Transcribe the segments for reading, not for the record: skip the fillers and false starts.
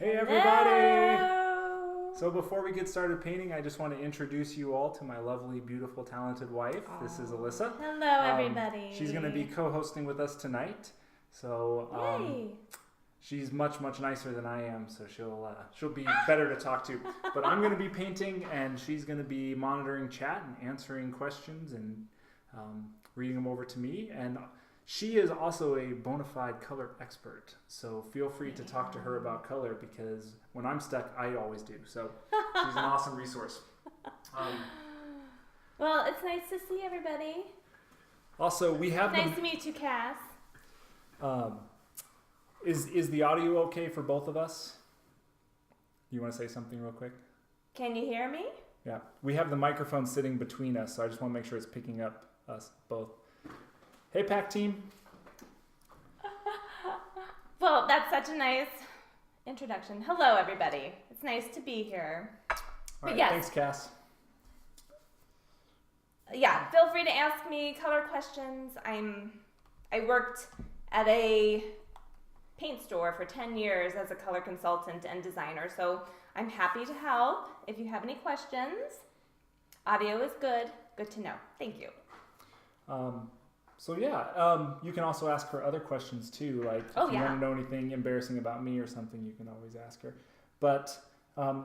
Hey everybody! So before we get started painting, I just want to introduce you all to my lovely, beautiful, talented wife. Aww. This is Alyssa. Hello everybody. She's going to be co-hosting with us tonight. So she's much nicer than I am, so she'll be better to talk to. But I'm going to be painting, and she's going to be monitoring chat and answering questions and reading them over to me. And she is also a bona fide color expert, so feel free to talk to her about color, because when I'm stuck, I always do. So she's an awesome resource. Well, it's nice to see everybody. Also, we have nice to meet you, Cass. Is the audio okay for both of us? You want to say something real quick? Can you hear me? Yeah, we have the microphone sitting between us, so I just want to make sure it's picking up us both. Hey, Pack Team. Well, that's such a nice introduction. Hello, everybody. It's nice to be here. All right, yes. Thanks, Cass. Yeah, feel free to ask me color questions. I worked at a paint store for 10 years as a color consultant and designer, so I'm happy to help if you have any questions. Audio is good. Good to know. Thank you. So yeah, you can also ask her other questions too, like if you want to know anything embarrassing about me or something, you can always ask her. But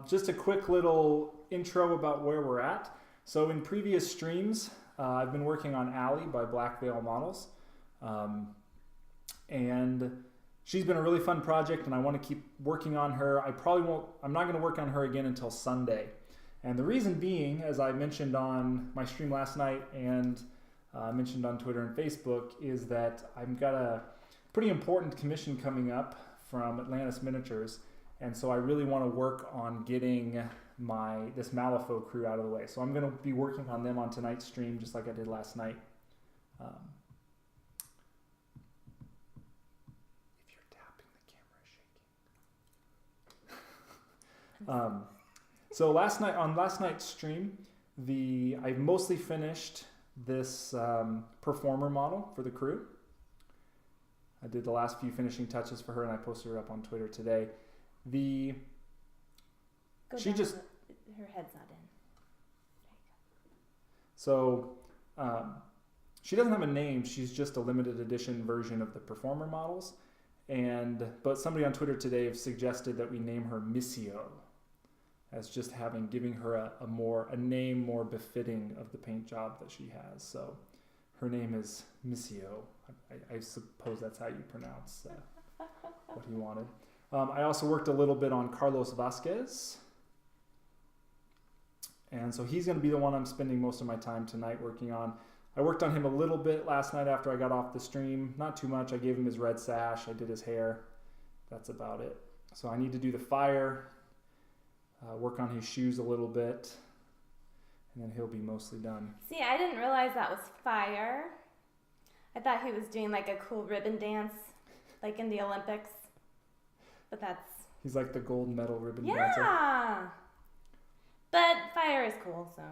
just a quick little intro about where we're at. So in previous streams, I've been working on Allie by Black Veil Models. And she's been a really fun project, and I want to keep working on her. I'm not going to work on her again until Sunday. And the reason being, as I mentioned on my stream last night and mentioned on Twitter and Facebook, is that I've got a pretty important commission coming up from Atlantis Miniatures, and so I really want to work on getting this Malifaux crew out of the way. So I'm going to be working on them on tonight's stream, just like I did last night. If you're tapping, the camera is shaking. So last night's stream, I mostly finished this performer model for the crew. I did the last few finishing touches for her, and I posted her up on Twitter today. Her head's not in. So she doesn't have a name. She's just a limited edition version of the performer models. But somebody on Twitter today have suggested that we name her Missio, as just giving her a name more befitting of the paint job that she has. So her name is Missio. I suppose that's how you pronounce what he wanted. I also worked a little bit on Carlos Vasquez. And so he's going to be the one I'm spending most of my time tonight working on. I worked on him a little bit last night after I got off the stream. Not too much. I gave him his red sash. I did his hair. That's about it. So I need to do the fire. Work on his shoes a little bit, and then he'll be mostly done. See, I didn't realize that was fire. I thought he was doing like a cool ribbon dance, like in the Olympics. But he's like the gold medal ribbon dancer. Yeah! But fire is cool, so.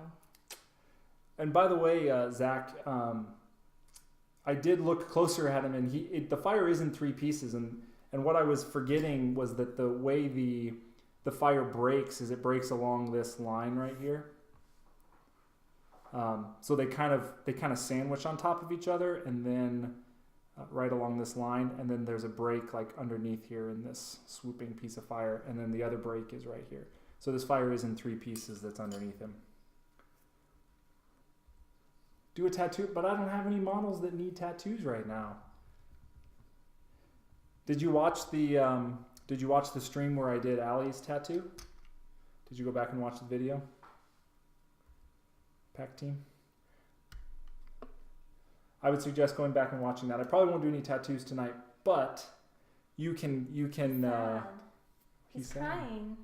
And by the way, Zach, I did look closer at him, and the fire is in 3 pieces, and what I was forgetting was that the way the fire breaks is it breaks along this line right here. So they kind of sandwich on top of each other, and then right along this line, and then there's a break like underneath here in this swooping piece of fire, and then the other break is right here. So this fire is in 3 pieces that's underneath him. Do a tattoo, but I don't have any models that need tattoos right now. Did you watch the stream where I did Allie's tattoo? Did you go back and watch the video? Pack Team? I would suggest going back and watching that. I probably won't do any tattoos tonight, but you can. He's crying.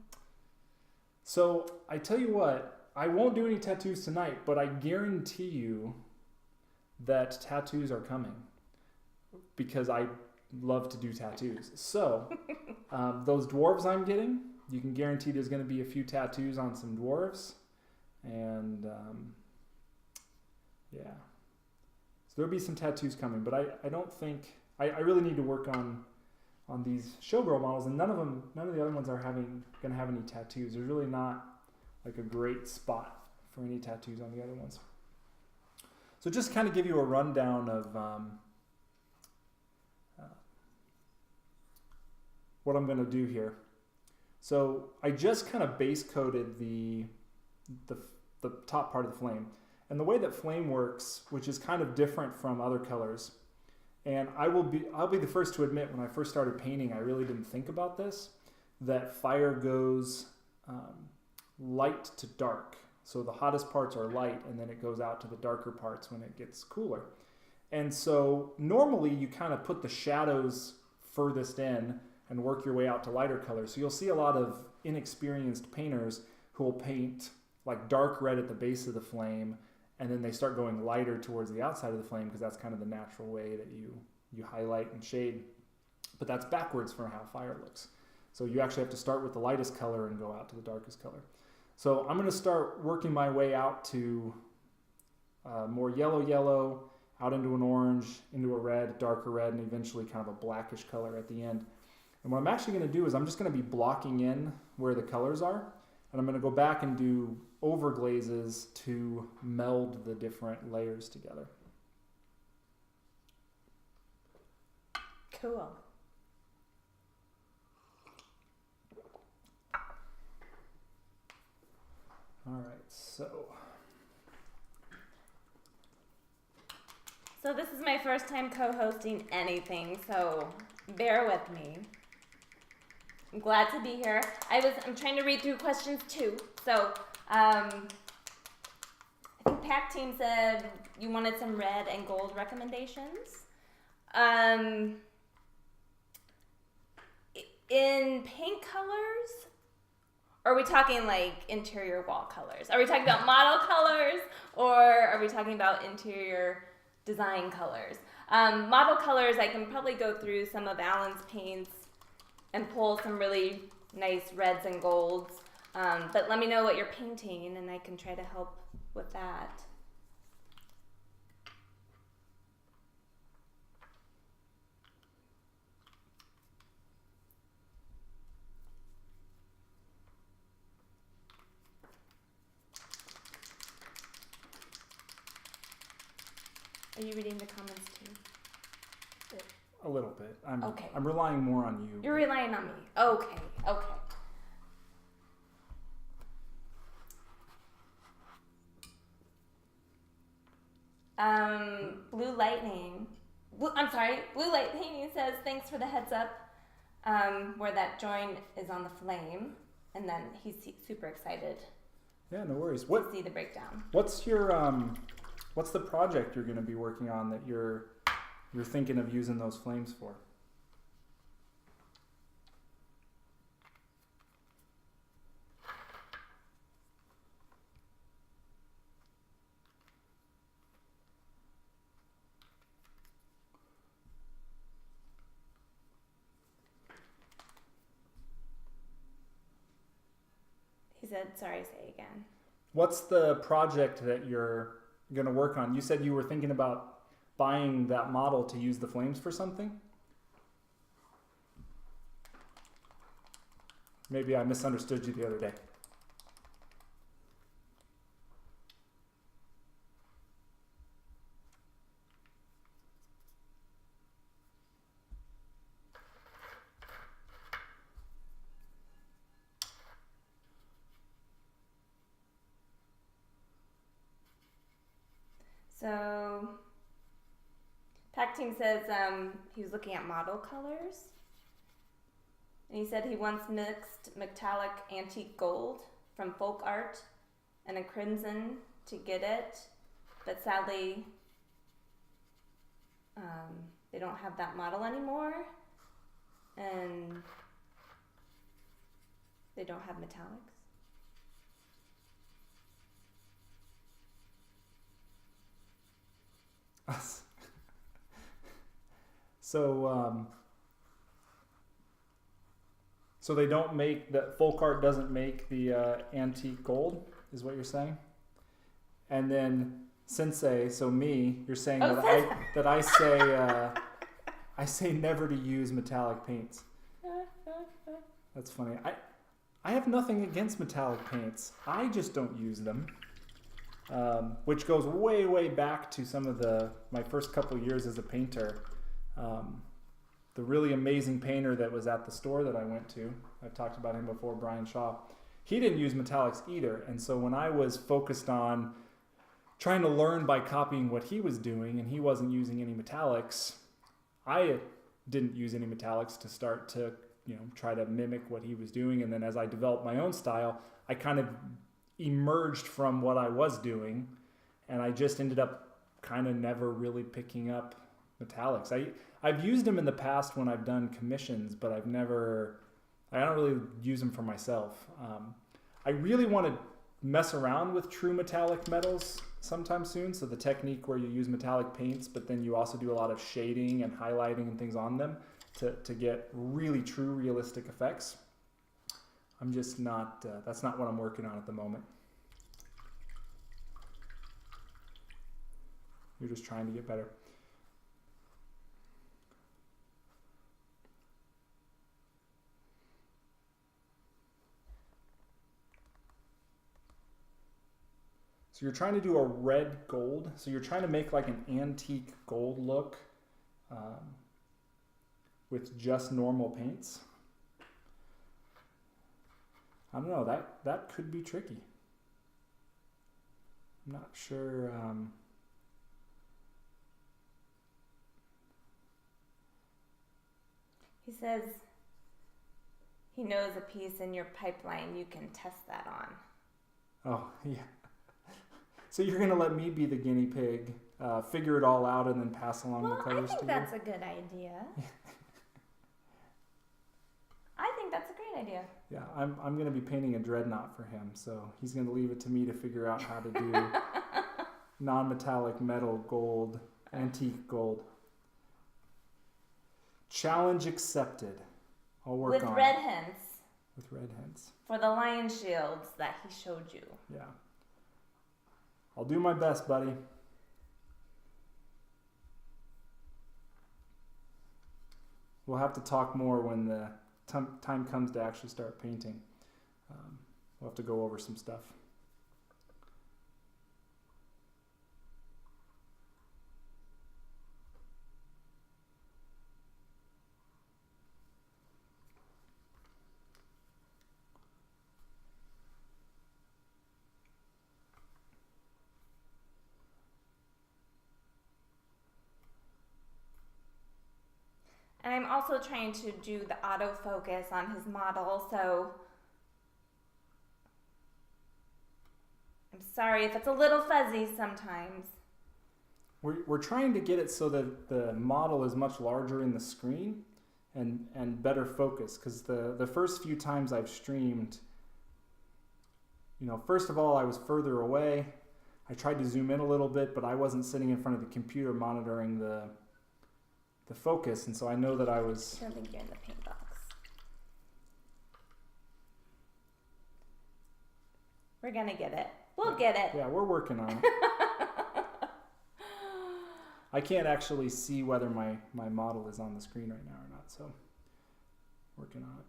So I tell you what, I won't do any tattoos tonight, but I guarantee you that tattoos are coming, because I love to do tattoos. So those dwarves I'm getting, you can guarantee there's going to be a few tattoos on some dwarves, and yeah, so there'll be some tattoos coming. But I don't think I really need to work on on these showgirl models, and none of the other ones are gonna have any tattoos. There's really not like a great spot for any tattoos on the other ones. So just kind of give you a rundown of what I'm gonna do here. So I just kind of base coated the top part of the flame, and the way that flame works, which is kind of different from other colors. And I'll be the first to admit, when I first started painting, I really didn't think about this, that fire goes light to dark. So the hottest parts are light, and then it goes out to the darker parts when it gets cooler. And so normally you kind of put the shadows furthest in and work your way out to lighter colors. So you'll see a lot of inexperienced painters who will paint like dark red at the base of the flame, and then they start going lighter towards the outside of the flame, because that's kind of the natural way that you highlight and shade. But that's backwards from how fire looks. So you actually have to start with the lightest color and go out to the darkest color. So I'm going to start working my way out to more yellow, out into an orange, into a red, darker red, and eventually kind of a blackish color at the end. And what I'm actually going to do is I'm just going to be blocking in where the colors are, and I'm going to go back and do overglazes to meld the different layers together. Cool. All right, so this is my first time co-hosting anything, so bear with me. I'm glad to be here. I'm trying to read through questions too. So I think Pack Team said you wanted some red and gold recommendations. In paint colors, or are we talking like interior wall colors? Are we talking about model colors, or are we talking about interior design colors? Model colors, I can probably go through some of Alan's paints and pull some really nice reds and golds. But let me know what you're painting, and I can try to help with that. Are you reading the comments too? a little bit. Okay. I'm relying more on you. You're relying on me. Okay. Blue Lightning says, thanks for the heads up, where that join is on the flame, and then he's super excited. Yeah, no worries. To see the breakdown. What's your what's the project you're going to be working on that you're thinking of using those flames for? He said, sorry, say again. What's the project that you're going to work on? You said you were thinking about buying that model to use the flames for something? Maybe I misunderstood you the other day. So, Pack Team says he was looking at model colors. And he said he once mixed metallic antique gold from folk art and a crimson to get it. But sadly, they don't have that model anymore. And they don't have metallics. So they don't make that. Folk art doesn't make the antique gold, is what you're saying. And then Sensei, so me, you're saying that I say I say never to use metallic paints. That's funny. I have nothing against metallic paints. I just don't use them. Which goes way, way back to some of my first couple years as a painter. The really amazing painter that was at the store that I went to, I've talked about him before, Brian Shaw, he didn't use metallics either. And so when I was focused on trying to learn by copying what he was doing, and he wasn't using any metallics, I didn't use any metallics to start to, try to mimic what he was doing. And then as I developed my own style, I kind of emerged from what I was doing, and I just ended up kind of never really picking up metallics. I've used them in the past when I've done commissions, but I don't really use them for myself. I really want to mess around with true metallic metals sometime soon. So the technique where you use metallic paints, but then you also do a lot of shading and highlighting and things on them to get really true realistic effects. I'm just not, that's not what I'm working on at the moment. You're just trying to get better. So you're trying to do a red gold. So you're trying to make like an antique gold look with just normal paints. I don't know, that could be tricky. I'm not sure. He says he knows a piece in your pipeline you can test that on. Oh, yeah. So you're going to let me be the guinea pig, figure it all out, and then pass along the colors to you? I think that's a good idea. I think that's a great idea. Yeah, I'm going to be painting a dreadnought for him, so he's going to leave it to me to figure out how to do non-metallic metal gold, antique gold. Challenge accepted. I'll work on it. With red hints. With red hints. For the lion shields that he showed you. Yeah. I'll do my best, buddy. We'll have to talk more when the time comes to actually start painting. We'll have to go over some stuff. And I'm also trying to do the autofocus on his model, so I'm sorry if it's a little fuzzy sometimes. We're trying to get it so that the model is much larger in the screen and better focus, because the first few times I've streamed, first of all, I was further away. I tried to zoom in a little bit, but I wasn't sitting in front of the computer monitoring the focus, and so I know that I was... I don't think you're in the paint box. We're gonna get it. We'll get it. Yeah, we're working on it. I can't actually see whether my model is on the screen right now or not, so working on it.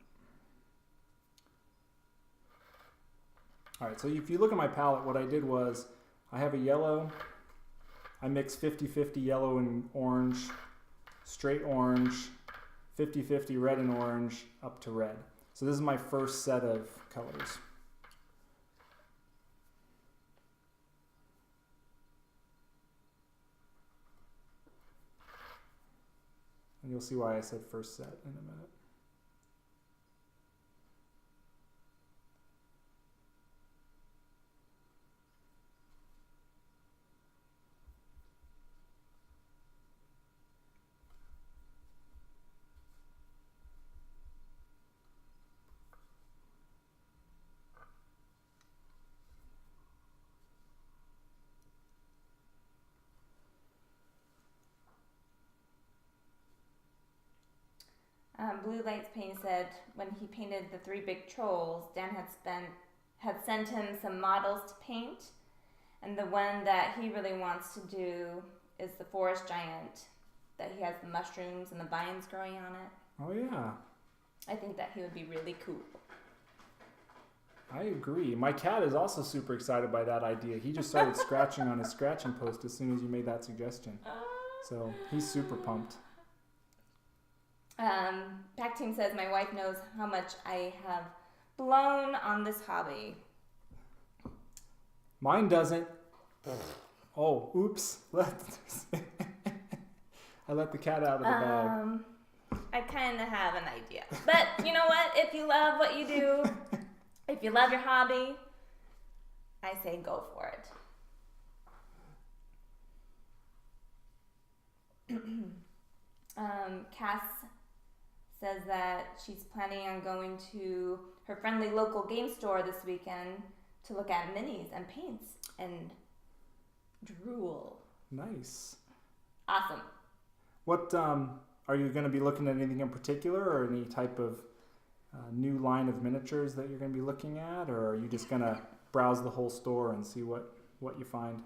All right, so if you look at my palette, what I did was I have a yellow. I mixed 50-50 yellow and orange, straight orange, 50-50 red and orange, up to red. So this is my first set of colors. And you'll see why I said first set in a minute. Blue Lights Paint said when he painted the 3 big trolls, Dan had sent him some models to paint, and the one that he really wants to do is the forest giant. that he has the mushrooms and the vines growing on it. Oh, yeah. I think that he would be really cool. I agree. My cat is also super excited by that idea. He just started scratching on his scratching post as soon as you made that suggestion. So he's super pumped. Pack Team says, my wife knows how much I have blown on this hobby. Mine doesn't. Oh, oops. I let the cat out of the bag. I kind of have an idea. But you know what? If you love what you do, if you love your hobby, I say go for it. Cass says that she's planning on going to her friendly local game store this weekend to look at minis and paints and drool. Nice. Awesome. What are you going to be looking at anything in particular, or any type of new line of miniatures that you're going to be looking at, or are you just going to browse the whole store and see what you find?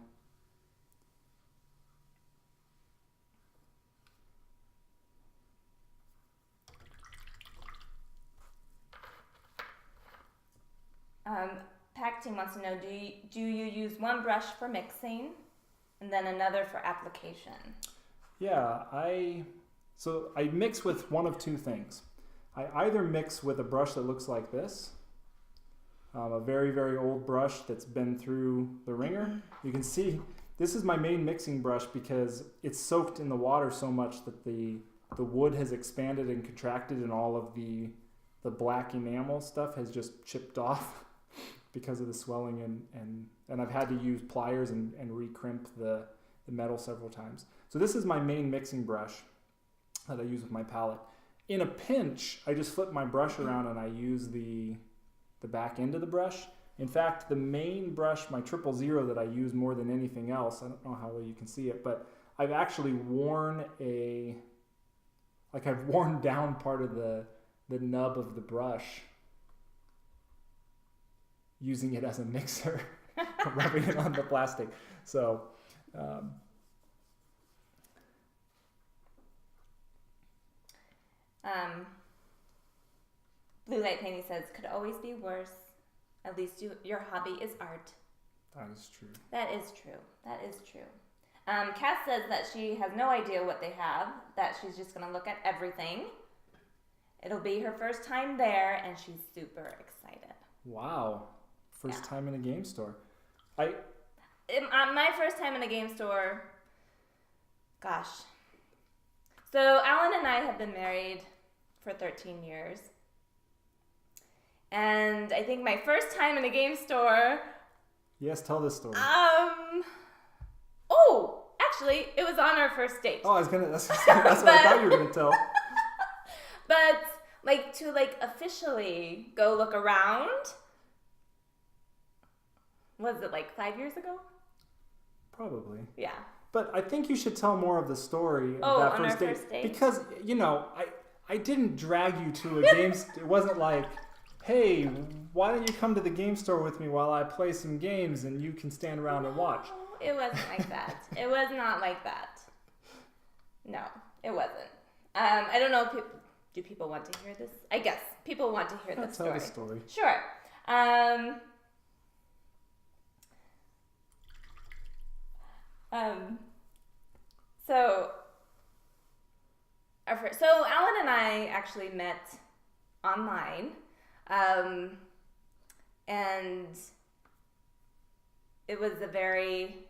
Pack Team wants to know, do you use one brush for mixing and then another for application? Yeah, I mix with one of two things. I either mix with a brush that looks like this, a very, very old brush that's been through the ringer. You can see this is my main mixing brush because it's soaked in the water so much that the wood has expanded and contracted, and all of the black enamel stuff has just chipped off because of the swelling, and I've had to use pliers and recrimp the metal several times. So this is my main mixing brush that I use with my palette. In a pinch, I just flip my brush around and I use the back end of the brush. In fact, the main brush, my 000 that I use more than anything else, I don't know how well you can see it, but I've actually worn I've worn down part of the nub of the brush using it as a mixer, rubbing it on the plastic. So, Blue Light Painting says, could always be worse. At least your hobby is art. that is true. That is true. That is true. Cass says that she has no idea what they have, that she's just going to look at everything. It'll be her first time there, and she's super excited. Wow. First time in a game store. My first time in a game store, gosh. So Alan and I have been married for 13 years. And I think my first time in a game store... Yes, tell this story. Oh, actually, it was on our first date. Oh, that's what I thought you were going to tell. But, to officially go look around, was it 5 years ago? Probably. Yeah. But I think you should tell more of the story of that on first our date. first date? Because, I didn't drag you to a game It wasn't like, hey, why don't you come to the game store with me while I play some games and you can stand around and watch. It wasn't like that. It was not like that. No, it wasn't. I don't know if do people want to hear this? I guess people want to hear this story. Tell the story. Sure. So Alan and I actually met online, and it was a very...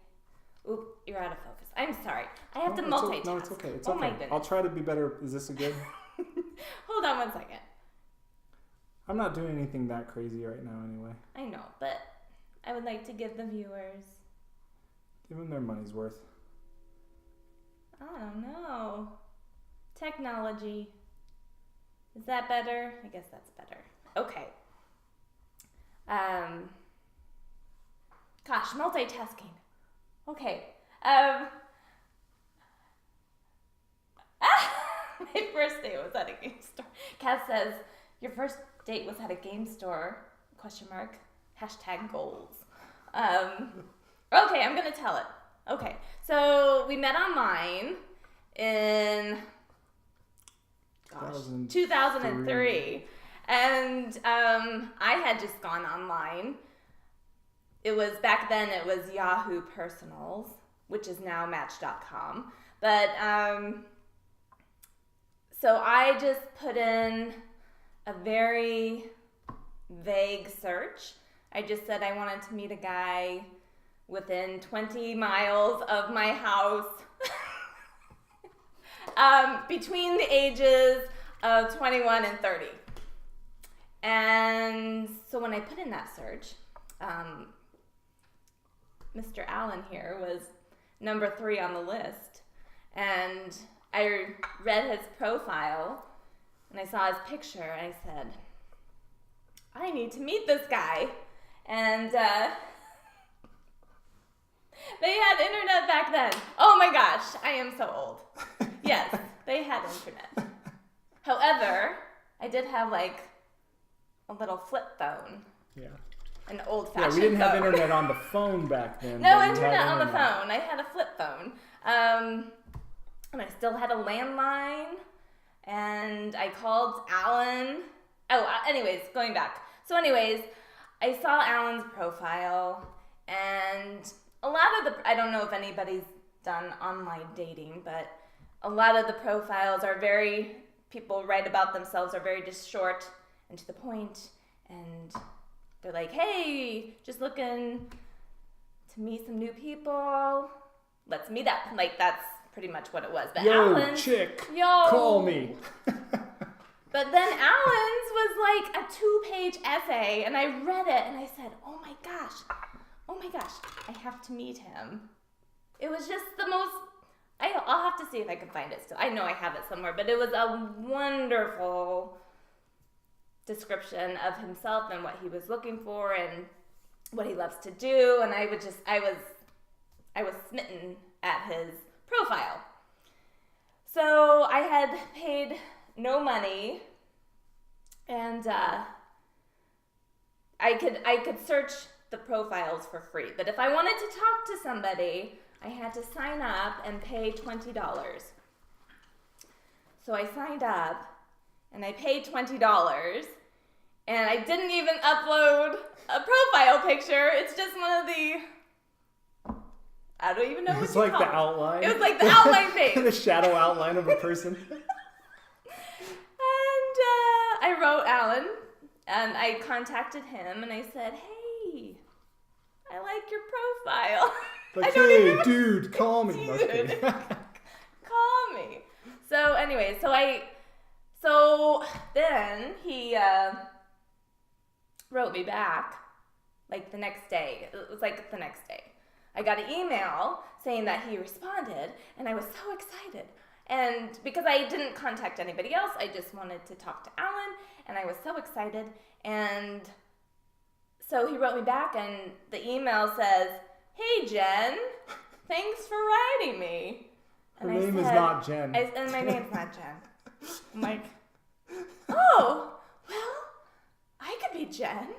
Oop, you're out of focus. I'm sorry. I have to multitask. No, it's okay. It's oh okay. My goodness. I'll try to be better. Is this a good? Hold on 1 second. I'm not doing anything that crazy right now anyway. I know, but I would like to give the viewers... Give them their money's worth. I don't know. Technology. Is that better? I guess that's better. Okay. Gosh, multitasking. Okay. My first date was at a game store. Kat says, your first date was at a game store? ? #goals. Okay, I'm going to tell it. Okay, so we met online, in 2003. And I had just gone online. It was back then, it was Yahoo Personals, which is now Match.com. But so I just put in a very vague search. I just said I wanted to meet a guy within 20 miles of my house between the ages of 21 and 30. And so when I put in that search, Mr. Allen here was number 3 on the list. And I read his profile, and I saw his picture, and I said, I need to meet this guy. And they had internet back then. Oh my gosh, I am so old. Yes, they had internet. However, I did have like a little flip phone. Yeah. An old-fashioned phone. Yeah, we didn't have internet on the phone back then. No internet on the phone. I had a flip phone. And I still had a landline. And I called Alan. Oh, anyways, going back. So anyways, I saw Alan's profile. And a lot of the, I don't know if anybody's done online dating, but a lot of the profiles are very, people write about themselves are very just short and to the point. And they're like, hey, just looking to meet some new people. Let's meet up. Like, that's pretty much what it was. But yo, Alan's, chick, yo, call me. But then Alan's was like a 2-page essay, and I read it, and I said, oh my gosh, I have to meet him. It was just the most, I'll have to see if I can find it still. I know I have it somewhere, but it was a wonderful description of himself and what he was looking for and what he loves to do, and I was smitten at his profile. So I had paid no money, and I could search the profiles for free, but if I wanted to talk to somebody, I had to sign up and pay $20. So I signed up, and I paid $20, and I didn't even upload a profile picture. It's just one of the, I don't even know what It's you like call the it. outline. It was like the outline page. The shadow outline of a person. And I wrote Alan, and I contacted him, and I said, hey, I like your profile. Like, hey, dude, call me. Dude, call me. So anyway, so then he wrote me back, like the next day. It was like the next day. I got an email saying that he responded, and I was so excited. And because I didn't contact anybody else, I just wanted to talk to Alan, and I was so excited. And so he wrote me back, and the email says, hey, Jen, thanks for writing me. Her name is not Jen. And my name's not Jen. I'm like, oh, well, I could be Jen.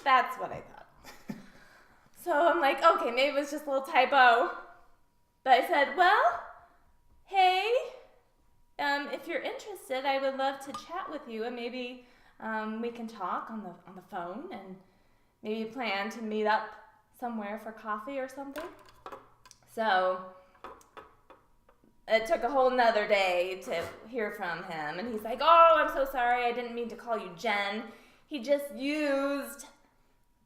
That's what I thought. So I'm like, okay, maybe it was just a little typo. But I said, well, hey, if you're interested, I would love to chat with you, and maybe we can talk on the phone, and maybe plan to meet up somewhere for coffee or something. So it took a whole nother day to hear from him, and he's like, oh, I'm so sorry, I didn't mean to call you Jen. He just used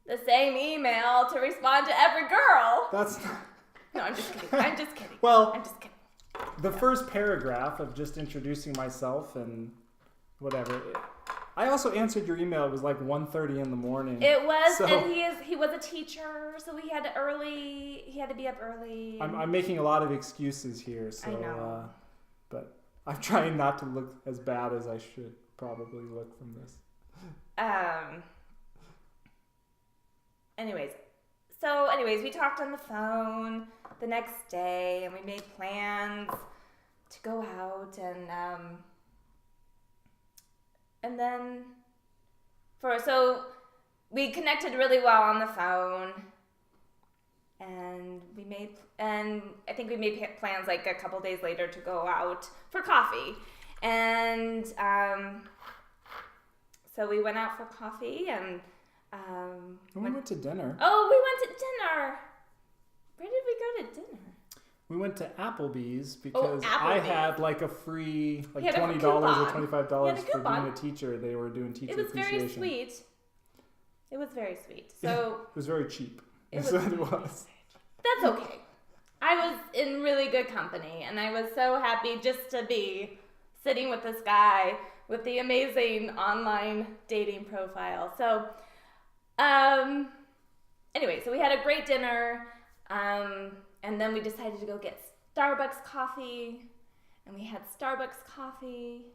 the same email to respond to every girl. That's not... No, I'm just kidding. I'm just kidding. Well, I'm just kidding. The first paragraph of just introducing myself and whatever. I also answered your email. It was like 1:30 in the morning. It was, so, and he was a teacher, so he had to be up early. I'm making a lot of excuses here, so I know. But I'm trying not to look as bad as I should probably look from this. Anyways, we talked on the phone the next day, and we made plans to go out, and then we connected really well on the phone, and we I think we made plans like a couple days later to go out for coffee. And so we went out for coffee and we went to dinner. Oh, we went to dinner. Where did we go to dinner? We went to Applebee's because Applebee's. I had like a free He had a $20 coupon. or $25 He had a for being coupon. a teacher. They were doing teacher It was appreciation. very sweet. It was very sweet. So it was very cheap. It That's what it was. That's okay. I was in really good company, and I was so happy just to be sitting with this guy with the amazing online dating profile. So, anyway, so we had a great dinner, and then we decided to go get Starbucks coffee, and we had Starbucks coffee,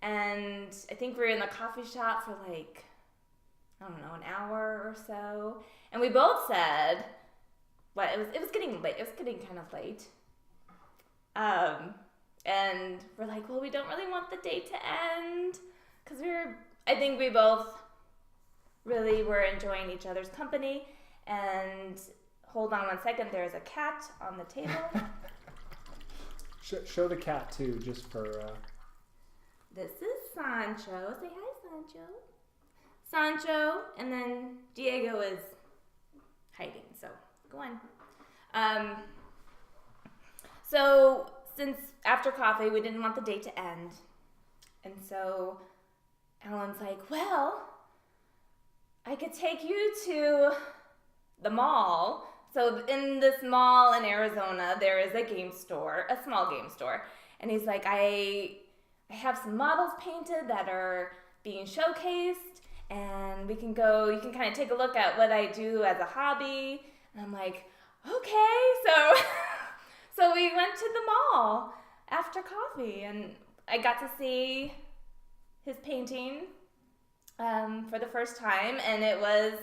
and I think we were in the coffee shop for like, I don't know, an hour or so, and we both said, well, it was getting late. It was getting kind of late. And we're like, well, we don't really want the date to end because I think we both really were enjoying each other's company. And hold on one second, there's a cat on the table. Show the cat too, just for. This is Sancho. Say hi, Sancho. Sancho, and then Diego is hiding. So go on. So since after coffee we didn't want the date to end, and so Alan's like, well, I could take you to the mall. So in this mall in Arizona, there is a game store, a small game store, and he's like, I have some models painted that are being showcased, and you can kind of take a look at what I do as a hobby. And I'm like, okay. So we went to the mall after coffee, and I got to see his painting for the first time, and it was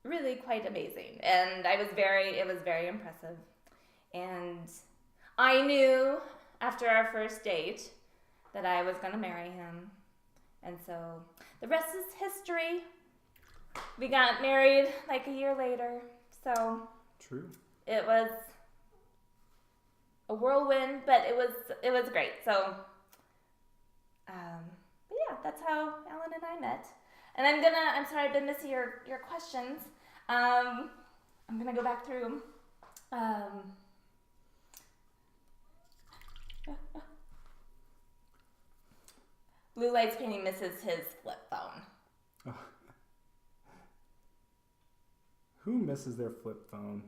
really quite amazing. And it was very impressive. And I knew after our first date that I was going to marry him. And so the rest is history. We got married like a year later. So True. It was a whirlwind, but it was great. So, but yeah, that's how Alan and I met. And I'm sorry, I've been missing your questions. I'm gonna go back through. Blue Light's painting misses his flip phone. Oh. Who misses their flip phone?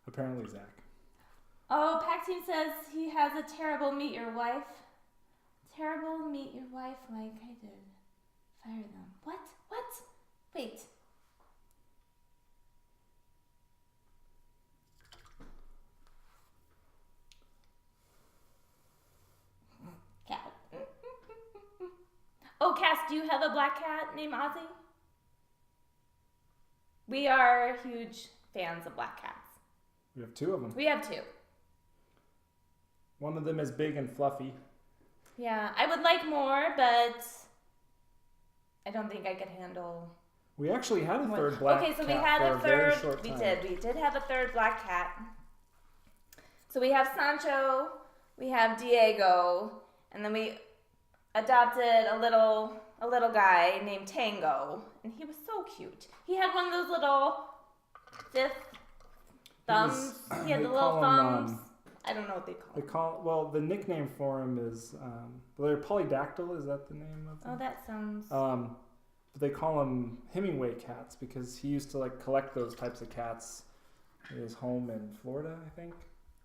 Apparently Zach. Oh, Paxine says he has a terrible meet your wife. Terrible meet your wife like I did. Fire them. What? Wait. Cat. Oh, Cass, do you have a black cat named Ozzy? We are huge fans of black cats. We have two of them. We have two. One of them is big and fluffy. Yeah, I would like more, but I don't think I could handle. We actually had a third black cat. Okay, so we had a very third. short time. We did have a third black cat. So we have Sancho, we have Diego, and then we adopted a little guy named Tango, and he was so cute. He had one of those little fifth thumbs. He had the little thumbs. I don't know what they call them. Well, the nickname for him is they're polydactyl. Is that the name of them? Oh, that sounds. But they call them Hemingway cats because he used to like collect those types of cats in his home in Florida, I think,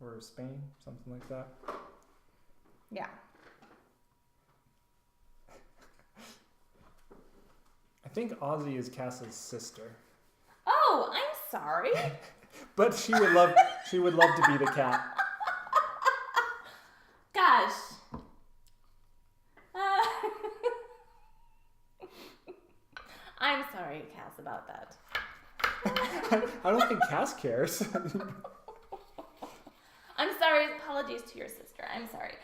or Spain, something like that. Yeah. I think Ozzy is Cass's sister. Oh, I'm sorry. But she would love to be the cat. Gosh. I'm sorry, Cass, about that. I don't think Cass cares. I'm sorry. Apologies to your sister. I'm sorry.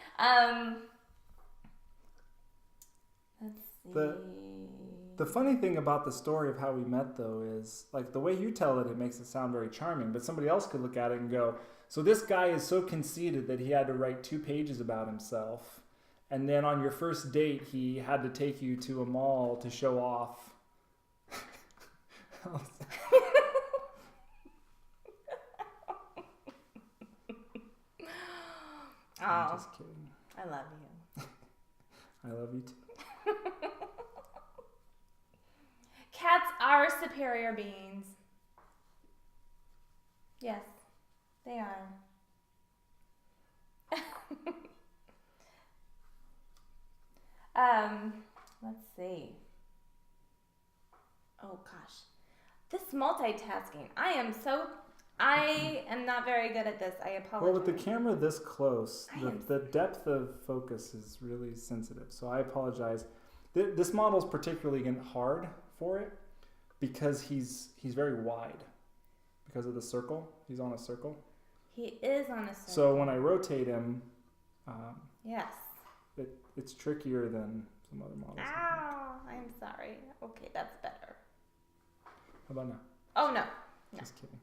Let's see. The funny thing about the story of how we met, though, is like the way you tell it, it makes it sound very charming. But somebody else could look at it and go, so this guy is so conceited that he had to write 2 pages about himself. And then on your first date, he had to take you to a mall to show off. I'm just kidding. I love you. I love you too. Cats are superior beings. Yes, they are. Let's see. Oh gosh. This multitasking. I am not very good at this. I apologize. Well, with the camera this close, the depth of focus is really sensitive. So I apologize. This model is particularly hard for it because he's very wide because of the circle. He's on a circle. He is on a circle. So when I rotate him, yes, it's trickier than some other models. Ow! I'm sorry. Okay, that's better. How about now? Oh no. Just kidding.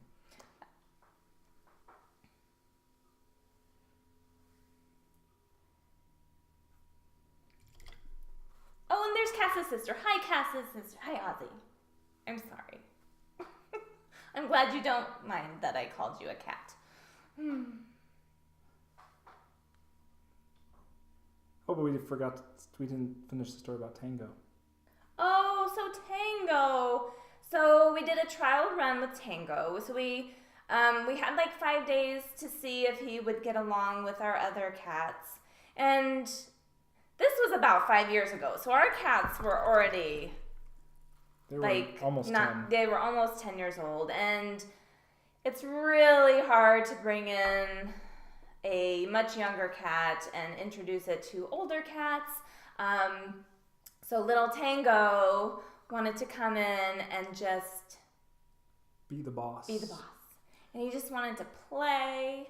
Oh, and there's Cass's sister. Hi, Cass's sister. Hi, Ozzy. I'm sorry. I'm glad you don't mind that I called you a cat. Oh, but we didn't finish the story about Tango. Oh, so Tango. So we did a trial run with Tango. So we had like 5 days to see if he would get along with our other cats. And this was about 5 years ago. So our cats were already They were almost 10. They were almost 10 years old. And it's really hard to bring in a much younger cat and introduce it to older cats. So little Tango wanted to come in and just be the boss. And he just wanted to play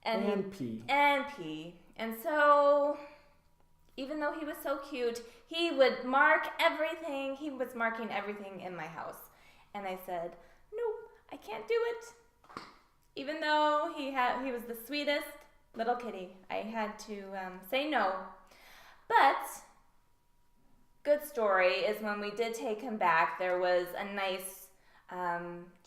and pee. And so even though he was so cute, he would mark everything. He was marking everything in my house. And I said, nope, I can't do it. Even though he was the sweetest little kitty, I had to say no. But good story is when we did take him back, there was a nice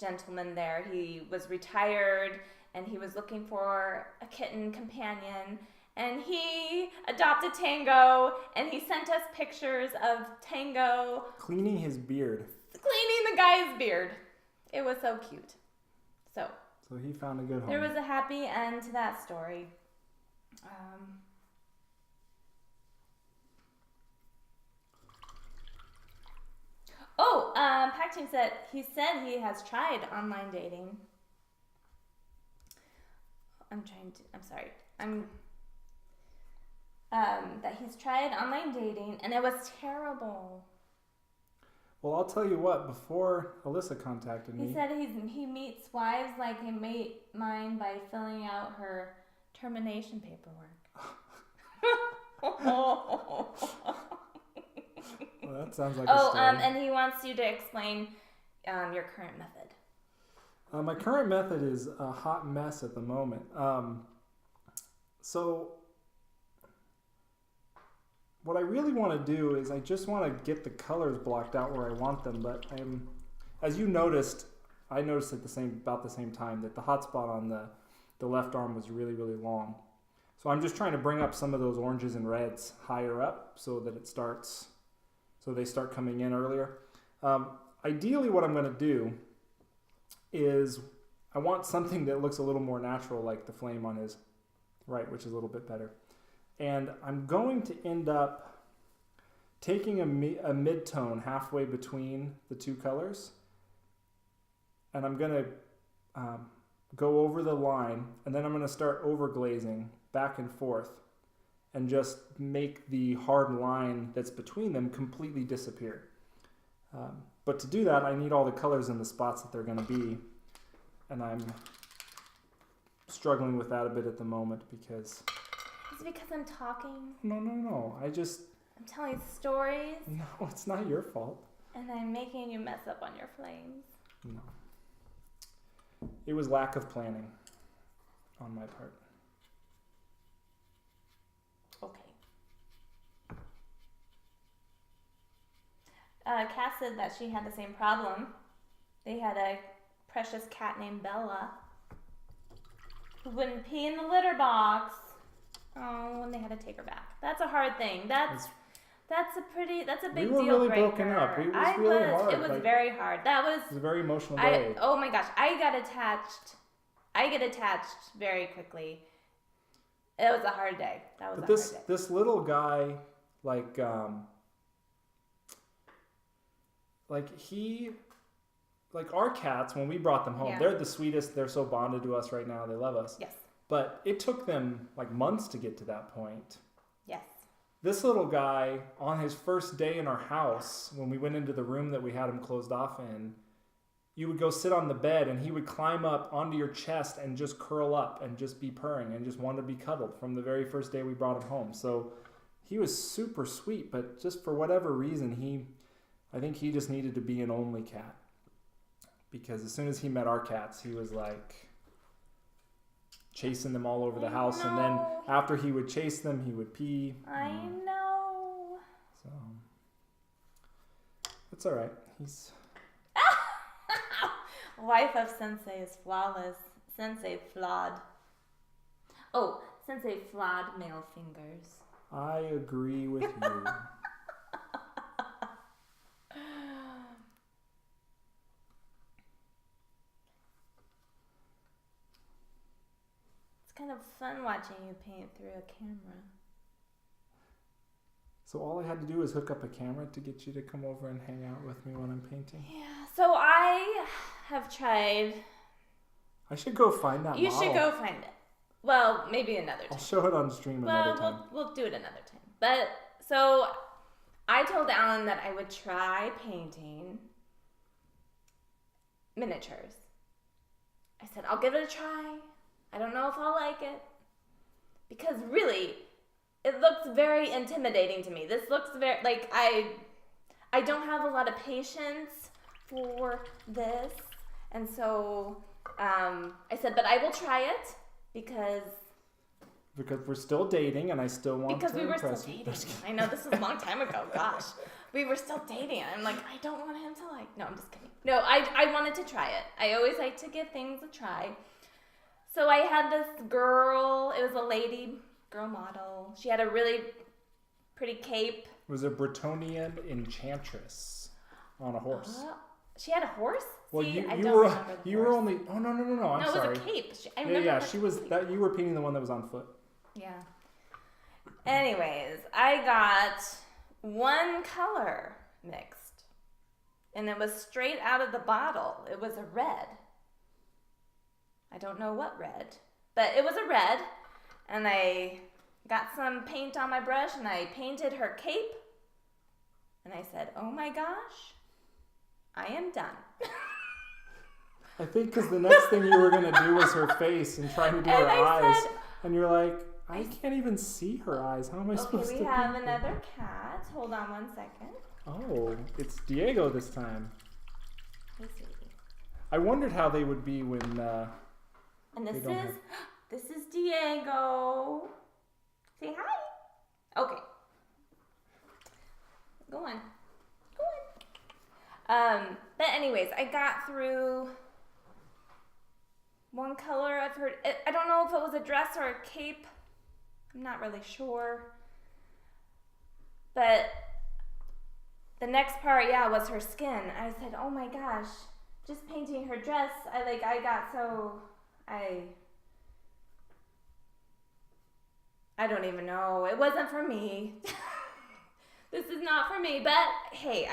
gentleman there. He was retired and he was looking for a kitten companion. And he adopted Tango, and he sent us pictures of Tango cleaning his beard. Cleaning the guy's beard. It was so cute. So he found a good home. There was a happy end to that story. Pack Team said he has tried online dating. That he's tried online dating and it was terrible. Well, I'll tell you what, before Alyssa contacted me. He said he meets wives like he made mine by filling out her termination paperwork. Well, that sounds like a story. And he wants you to explain your current method. My current method is a hot mess at the moment. So what I really want to do is I just want to get the colors blocked out where I want them, but as you noticed, I noticed at about the same time that the hotspot on the left arm was really, really long. So I'm just trying to bring up some of those oranges and reds higher up so that they start coming in earlier. Ideally what I'm going to do is I want something that looks a little more natural, like the flame on his right, which is a little bit better. And I'm going to end up taking a mid-tone halfway between the two colors. And I'm going to go over the line, and then I'm going to start overglazing back and forth and just make the hard line that's between them completely disappear. But to do that, I need all the colors in the spots that they're going to be. And I'm struggling with that a bit at the moment because... Is it because I'm talking? No. I'm telling stories. No, it's not your fault. And I'm making you mess up on your flames. No. It was lack of planning on my part. Okay. Cass said that she had the same problem. They had a precious cat named Bella who wouldn't pee in the litter box. Oh, and they had to take her back. That's a hard thing. That's a big deal breaker. We were really broken up. It was really hard. It was very hard. It was a very emotional day. Oh my gosh, I get attached very quickly. It was a hard day. That was a hard day. This little guy, our cats, when we brought them home, they're the sweetest. They're so bonded to us right now. They love us. Yes. But it took them months to get to that point. Yes. This little guy, on his first day in our house, when we went into the room that we had him closed off in, you would go sit on the bed and he would climb up onto your chest and just curl up and just be purring and just want to be cuddled from the very first day we brought him home. So he was super sweet, but just for whatever reason, I think he just needed to be an only cat. Because as soon as he met our cats, he was chasing them all over the house. And then after he would chase them, he would pee. I know. So it's all right. He's... Wife of Sensei is flawless. Sensei flawed. Oh, Sensei flawed male fingers. I agree with you. It's kind of fun watching you paint through a camera. So all I had to do was hook up a camera to get you to come over and hang out with me when I'm painting? Yeah, so I have tried... I should go find that model. You should go find it. Well, maybe another time. I'll show it on stream another time. We'll do it another time. But, so, I told Alan that I would try painting miniatures. I said, I'll give it a try. I don't know if I'll like it. Because really, it looks very intimidating to me. This looks very, I don't have a lot of patience for this. And so, I said, but I will try it because we're still dating and I still want to impress you. Because we were still dating. I know, this was a long time ago. Gosh. We were still dating. I'm I don't want him to No, I'm just kidding. No, I wanted to try it. I always like to give things a try. So I had this girl. It was a lady girl model. She had a really pretty cape. It was a Bretonian enchantress on a horse. She had a horse? Well, See, you were only... Oh, no. I'm sorry. No, it was a cape. I remember she was... that. You were painting the one that was on foot. Yeah. Anyways, I got one color mixed. And it was straight out of the bottle. It was a red. I don't know what red. But it was a red. And I got some paint on my brush and I painted her cape. And I said, oh my gosh, I am done. I think because the next thing you were going to do was her face and trying to do her eyes. And you're like, I can't even see her eyes. How am I supposed to? Okay, we have another cat. Hold on one second. Oh, it's Diego this time. Hey, sweetie. I wondered how they would be when... and this is Diego. Say hi. Okay. Go on. But anyways, I got through one color of her. I don't know if it was a dress or a cape. I'm not really sure. But the next part, was her skin. I said, oh my gosh, just painting her dress. I don't even know. It wasn't for me. This is not for me. But hey,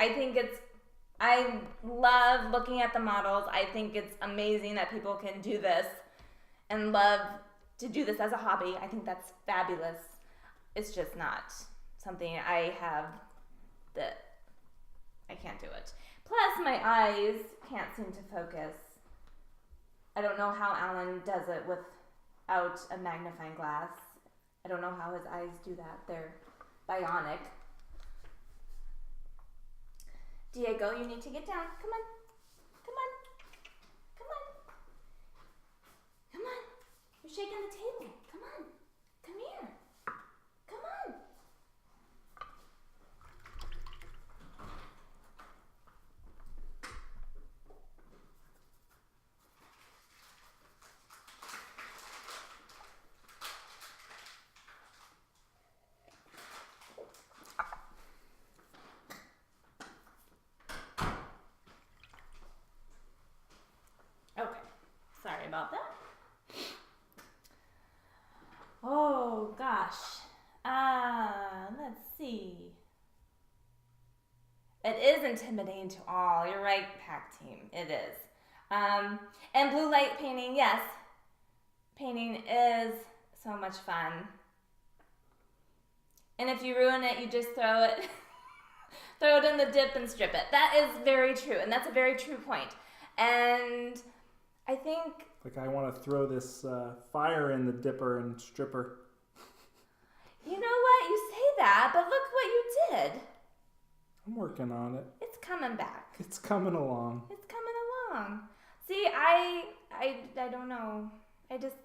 I love looking at the models. I think it's amazing that people can do this and love to do this as a hobby. I think that's fabulous. It's just not something I have that I can't do it. Plus, my eyes can't seem to focus. I don't know how Alan does it without a magnifying glass. I don't know how his eyes do that. They're bionic. Diego, you need to get down. Come on. Come on. Come on. Come on. You're shaking the table. Come on. Come here. Come on. Okay. Sorry about that. Oh, gosh. Let's see. It is intimidating to all. You're right, Pack Team. It is. And blue light painting, yes. Painting is so much fun. And if you ruin it, you just throw it in the dip and strip it. That is very true, and that's a very true point. And I think... Like I want to throw this fire in the dipper and stripper. You know what? You say that, but look what you did. I'm working on it. It's coming back. It's coming along. It's coming along. See, I don't know. I don't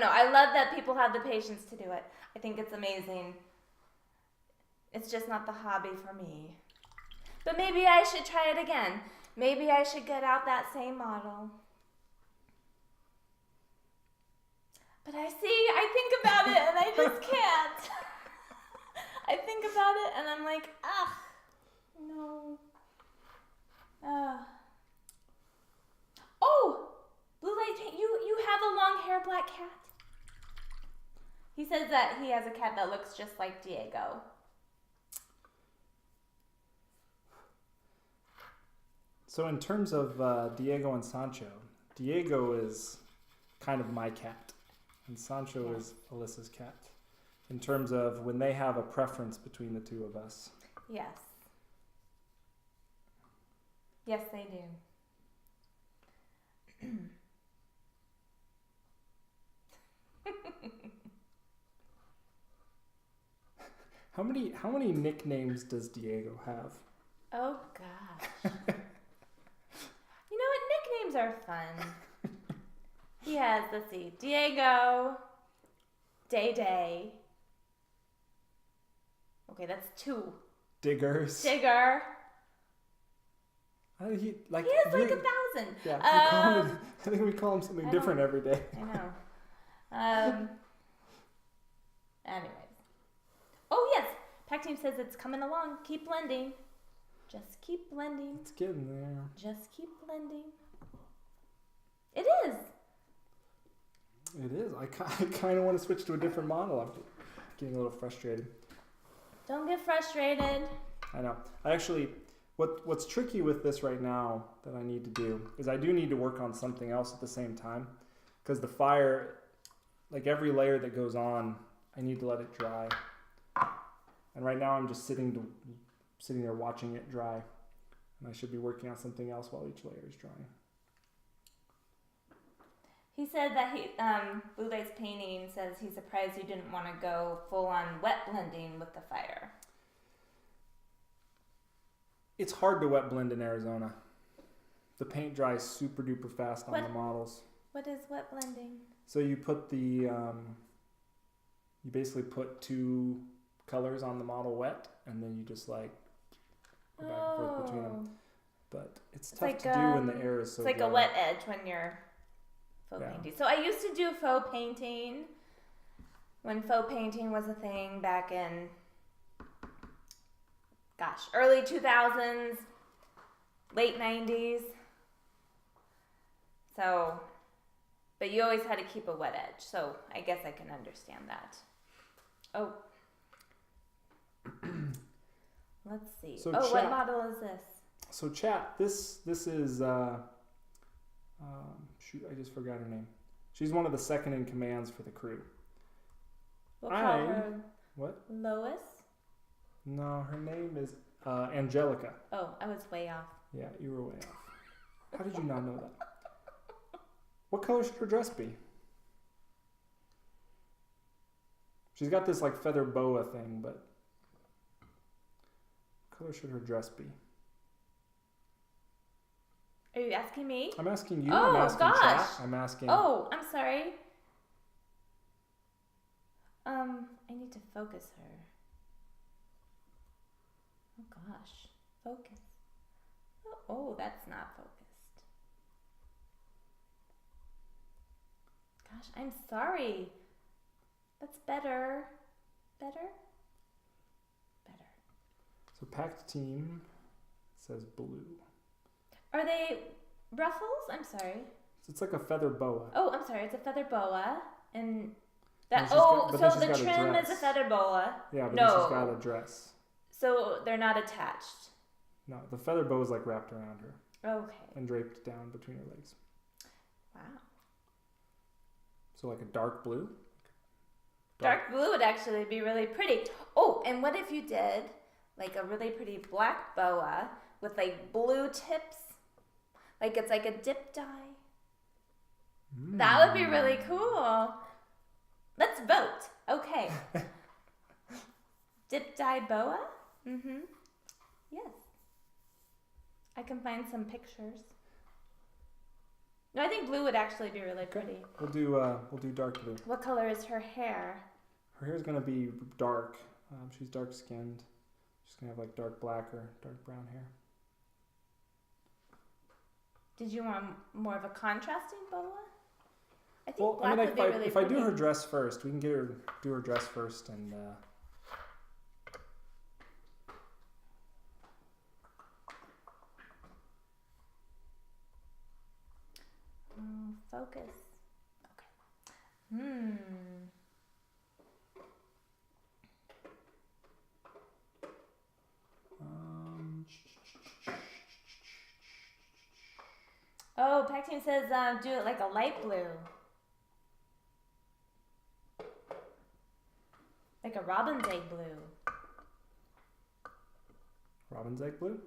know. I love that people have the patience to do it. I think it's amazing. It's just not the hobby for me. But maybe I should try it again. Maybe I should get out that same model. But I think about it and I just can't. I think about it and I'm like, no. Oh, blue light paint. You have a long hair black cat. He says that he has a cat that looks just like Diego. So in terms of Diego and Sancho, Diego is kind of my cat, and Sancho is Alyssa's cat. In terms of when they have a preference between the two of us. Yes. Yes, they do. How many nicknames does Diego have? Oh gosh. You know what? Nicknames are fun. He has, let's see, Diego, Day Day. Okay, that's 2. Diggers. Digger. He has He has like 1,000. Yeah, I think we call him something different every day. I know. Anyways. Oh yes, Pack Team says it's coming along. Keep blending. Just keep blending. It's getting there. Just keep blending. It is. It is. I kind of want to switch to a different model. I'm getting a little frustrated. Don't get frustrated. I know. I actually, what's tricky with this right now that I need to do is I do need to work on something else at the same time, because the fire, like every layer that goes on, I need to let it dry. And right now I'm just sitting there watching it dry, and I should be working on something else while each layer is drying. He said that Blue Light's painting says he's surprised you didn't want to go full on wet blending with the fire. It's hard to wet blend in Arizona. The paint dries super duper fast on the models. What is wet blending? So you put you basically put 2 colors on the model wet, and then you just like go back and forth between them. But it's tough like, to do when the air is so It's like dry. a wet edge when you're faux painting. So I used to do faux painting when faux painting was a thing back in, early 2000s, late 90s. So, but you always had to keep a wet edge. So I guess I can understand that. Oh. Let's see. So what model is this? So chat, this is shoot, I just forgot her name. She's one of the second in commands for the crew. We'll call her What? Lois? No, her name is Angelica. Oh, I was way off. Yeah, you were way off. How did you not know that? What color should her dress be? She's got this like feather boa thing, but what color should her dress be? Are you asking me? I'm asking you. Oh, I'm asking gosh. chat. I'm asking. Oh, I'm sorry. I need to focus her. Oh gosh, focus. Oh, that's not focused. Gosh, I'm sorry. That's better. Better? Better. So packed team says blue. Are they ruffles? I'm sorry. It's like a feather boa. Oh, I'm sorry. It's a feather boa. And Then that. she's got- Oh, but then so she's the got a trim is a dress. feather boa. Yeah, but No. then she's got a dress. So they're not attached. No, the feather boa is like wrapped around her Okay. and draped down between her legs. Wow. So like a dark blue. Dark blue would actually be really pretty. Oh, and what if you did like a really pretty black boa with like blue tips? Like it's like a dip dye. That would be really cool. Let's vote. Okay. Dip dye boa? Mm-hmm. Yes. I can find some pictures. No, I think blue would actually be really pretty. We'll do dark blue. What color is her hair? Her hair is gonna be dark. She's dark skinned. She's gonna have like dark black or dark brown hair. Did you want more of a contrasting boa? I think Well, black I mean, would be really if I do pretty. her dress first, we can do her dress first, and Focus. Okay. Oh, Pactine says do it like a light blue. Like a robin's egg blue. robin's egg blue.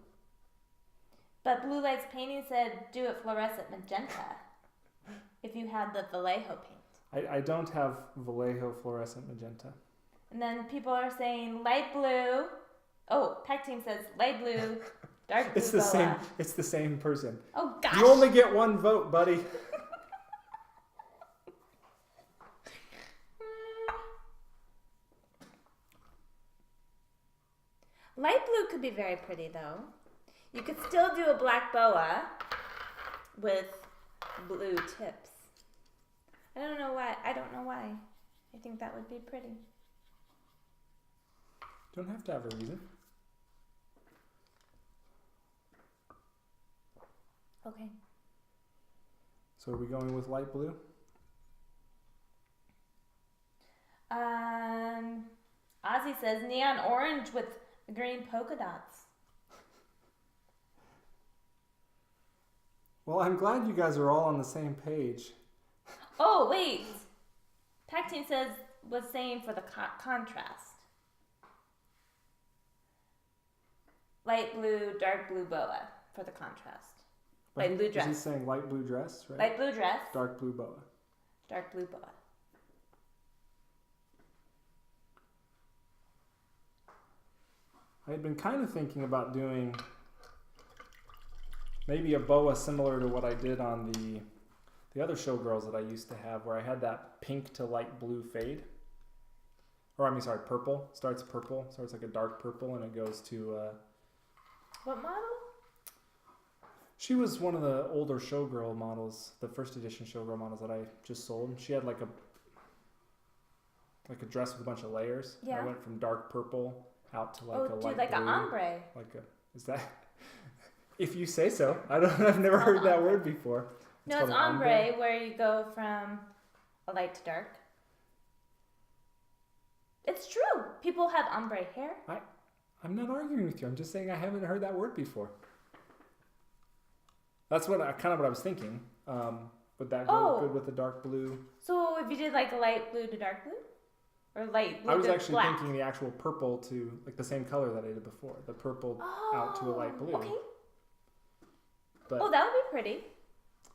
But Blue Lights Painting said do it fluorescent magenta. If you had the Vallejo paint. I don't have Vallejo fluorescent magenta. And then people are saying light blue. Oh, Pactine says light blue, dark blue It's the boa. same. It's the same person. Oh gosh. You only get one vote, buddy. Light blue could be very pretty though. You could still do a black boa with blue tips. I don't know why. I think that would be pretty. Don't have to have a reason. Okay. So are we going with light blue? Ozzy says neon orange with green polka dots. Well, I'm glad you guys are all on the same page. Oh, wait. Pactine was saying for the contrast. Light blue, dark blue boa for the contrast. Light blue dress. He's saying light blue dress, right? Light blue dress, Dark blue boa. dark blue boa. I had been kind of thinking about doing maybe a boa similar to what I did on the other showgirls that I used to have, where I had that pink to light blue fade. Or I mean, sorry, purple. Starts like a dark purple, and it goes to... What model? She was one of the older showgirl models, the first edition showgirl models that I just sold. She had like a dress with a bunch of layers. Yeah. I went from dark purple out to like a light like blue. an ombre. Is that? If you say so. I've never heard that word before. No, called it's an ombre, where you go from a light to dark. It's true. People have ombre hair. I'm not arguing with you. I'm just saying I haven't heard that word before. That's what I was thinking. Would that go good with the dark blue? So if you did like a light blue to dark blue? Or light blue I was to actually black? thinking the actual purple to like the same color that I did before. The purple out to a light blue. Okay. But that would be pretty.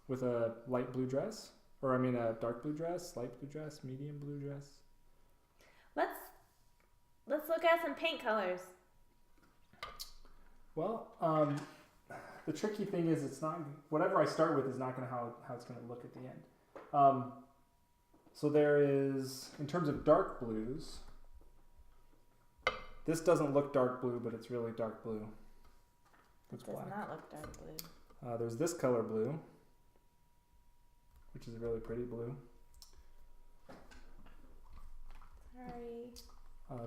with a light blue dress? Or I mean a dark blue dress, light blue dress, medium blue dress? Let's look at some paint colors. Well, the tricky thing is it's not, whatever I start with is not going to how it's going to look at the end. So there is, in terms of dark blues, this doesn't look dark blue, but it's really dark blue. It does not look dark blue. There's this color blue, which is a really pretty blue. Sorry.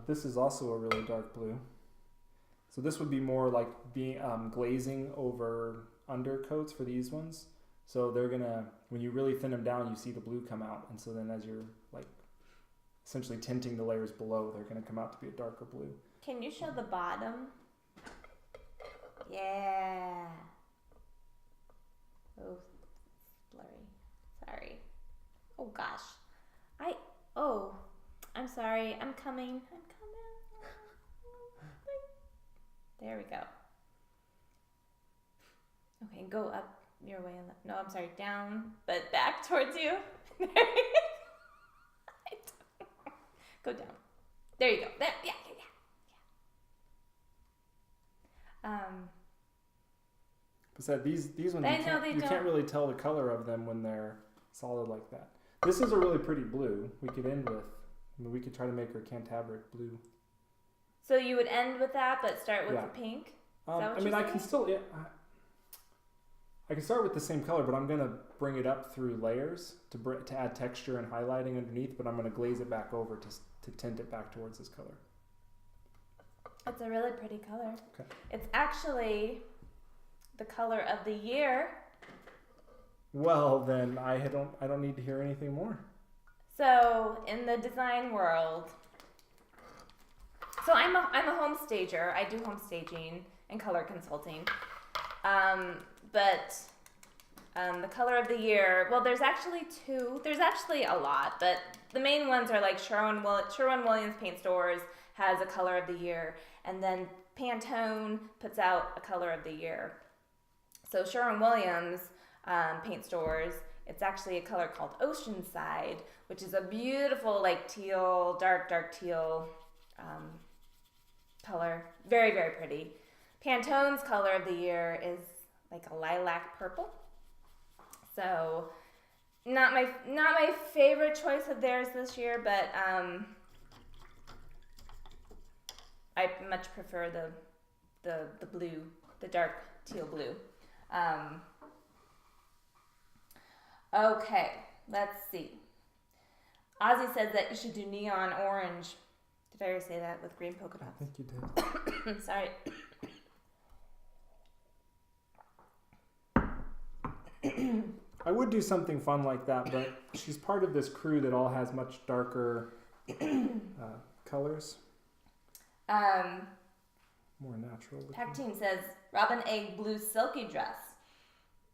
This is also a really dark blue. So this would be more like being glazing over undercoats for these ones. So they're gonna, when you really thin them down, you see the blue come out, and so then as you're like essentially tinting the layers below, they're gonna come out to be a darker blue. Can you show the bottom? Yeah. Oh, blurry. Sorry. Oh gosh. I'm sorry. I'm coming. There we go. Okay, go up your way. No, I'm sorry, down, but back towards you. There you go. Go down. There you go. There, yeah. But these ones, you don't. can't really tell the color of them when they're solid like that. This is a really pretty blue. We could end with, we could try to make her cantabric blue. So you would end with that, but start with the pink? I can still, I can start with the same color, but I'm going to bring it up through layers to add texture and highlighting underneath, but I'm going to glaze it back over to tint it back towards this color. It's a really pretty color. Okay. It's actually the color of the year. Well, then I don't need to hear anything more. So in the design world, so I'm a home stager. I do home staging and color consulting. But the color of the year, well, there's actually two. There's actually a lot, but the main ones are like Sherwin-Williams Paint Stores has a color of the year, and then Pantone puts out a color of the year. So Sherwin-Williams Paint Stores, it's actually a color called Oceanside, which is a beautiful like teal, dark teal color. Very, very pretty. Pantone's color of the year is like a lilac purple. So not my favorite choice of theirs this year, but I much prefer the blue, the dark teal blue. Okay, let's see. Ozzy says that you should do neon orange. Did I ever say that with green polka dots? I think you did. Sorry. I would do something fun like that, but she's part of this crew that all has much darker colors. More natural looking. Pack Team says Robin Egg blue silky dress,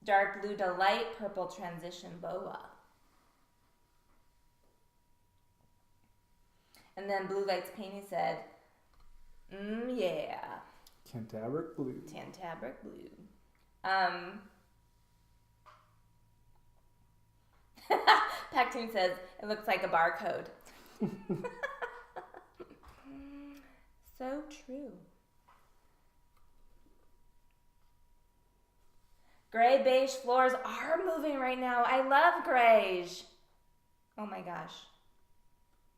dark blue delight, purple transition boa. And then Blue Lights Painting said, yeah. Cantabric blue. Cantabric blue. Pack Team says it looks like a barcode. So true. Gray beige floors are moving right now. I love greige. Oh my gosh.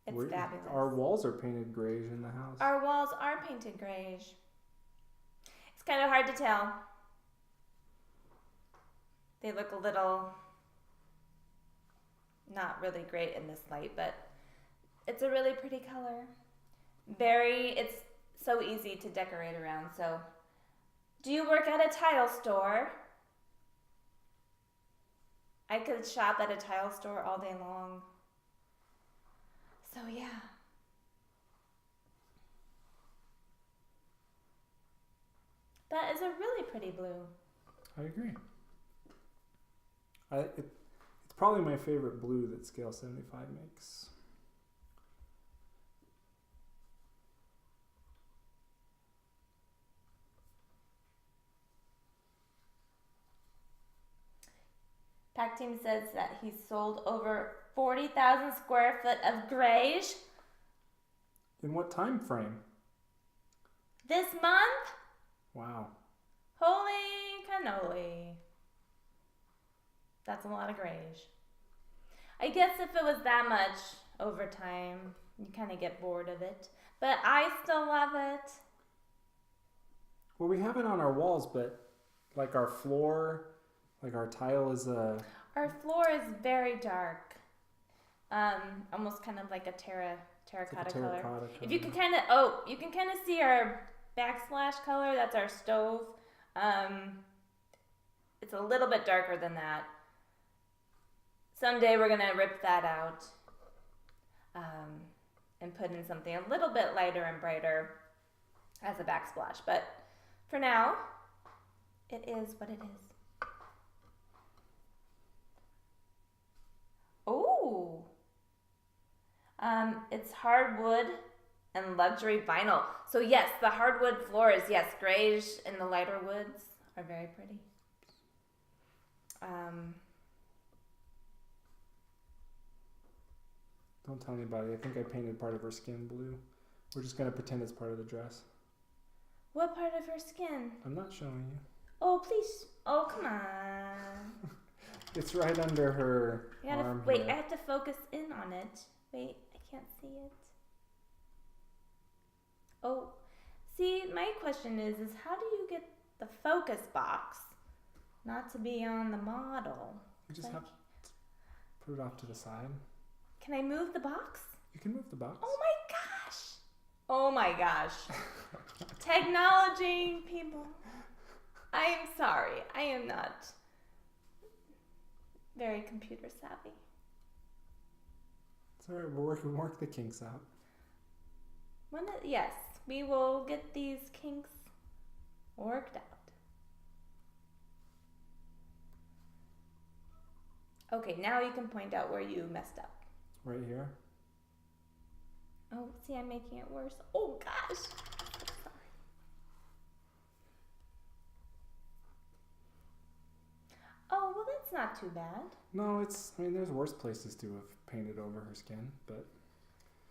It's fabulous. Our walls are painted greige in the house. Our walls are painted greige. It's kind of hard to tell. They look a little not really great in this light, but it's a really pretty color. It's so easy to decorate around. So, do you work at a tile store? I could shop at a tile store all day long. So yeah. That is a really pretty blue. I agree. It's probably my favorite blue that Scale 75 makes. Pack Team says that he sold over 40,000 square foot of greige. In what time frame? This month? Wow. Holy cannoli. That's a lot of grayish. I guess if it was that much over time, you kind of get bored of it. But I still love it. Well, we have it on our walls, but like our floor, like our tile is a... Our floor is very dark. Almost kind of like a terracotta color. If you can kind of see our backsplash color. That's our stove. It's a little bit darker than that. Someday we're gonna rip that out and put in something a little bit lighter and brighter as a backsplash. But for now, it is what it is. Oh, it's hardwood and luxury vinyl. So yes, the hardwood floors, yes, grayish and the lighter woods are very pretty. Don't tell anybody. I think I painted part of her skin blue. We're just going to pretend it's part of the dress. What part of her skin? I'm not showing you. Oh, please. Oh, come on. It's right under her arm wait, here. I have to focus in on it. Wait, I can't see it. Oh, see, my question is how do you get the focus box not to be on the model? You just have to put it off to the side. Can I move the box? You can move the box. Oh my gosh. Oh my gosh. Technology, people. I am sorry. I am not very computer savvy. It's alright, we'll work the kinks out. Yes, we will get these kinks worked out. Okay, now you can point out where you messed up. Right here. Oh, see, I'm making it worse. Oh, gosh. Sorry. Oh, well, that's not too bad. No, there's worse places to have painted over her skin, but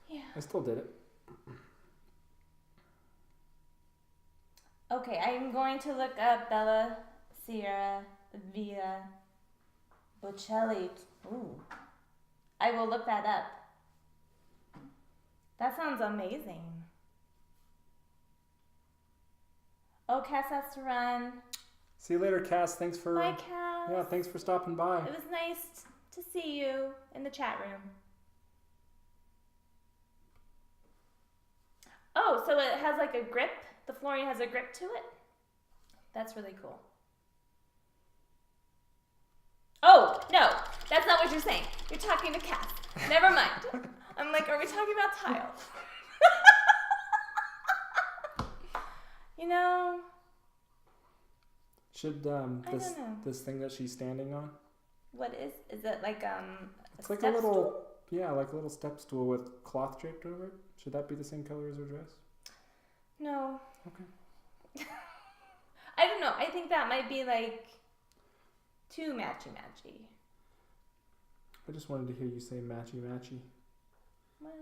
yeah. I still did it. Okay, I'm going to look up Bella Sierra Via Bocelli. Ooh. I will look that up. That sounds amazing. Oh, Cass has to run. See you later, Cass. Thanks for... Bye, Cass. Yeah, thanks for stopping by. It was nice to see you in the chat room. Oh, so it has like a grip? The flooring has a grip to it? That's really cool. Oh, no, that's not what you're saying. You're talking to Cass. Never mind. I'm like, are we talking about tile? You know... Should this thing that she's standing on? What is it like it's like a little stool? Yeah, like a little step stool with cloth draped over it. Should that be the same color as her dress? No. Okay. I don't know. I think that might be like too matchy-matchy. I just wanted to hear you say matchy-matchy. Well,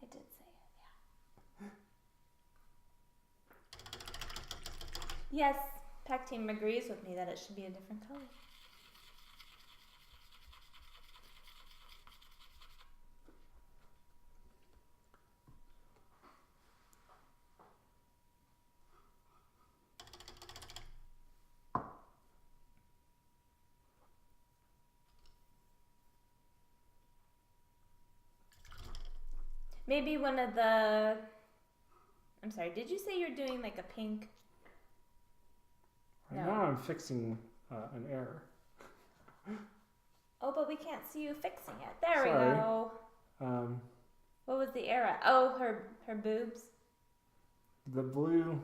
I did say it, yeah. Yes, Pack Team agrees with me that it should be a different color. Maybe one of the... I'm sorry, did you say you're doing like a pink? Right now I'm fixing an error. Oh, but we can't see you fixing it. There we Sorry. go. What was the error? Oh, her boobs. The blue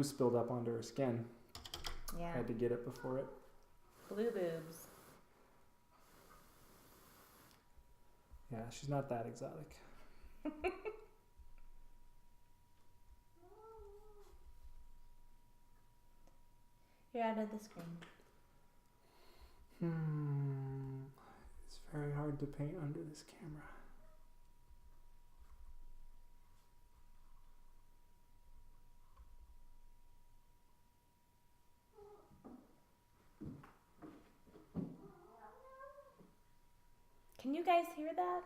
spilled up onto her skin. Yeah. I had to get it before it. Blue boobs. Yeah, she's not that exotic. You're out of the screen. It's very hard to paint under this camera. Can you guys hear that?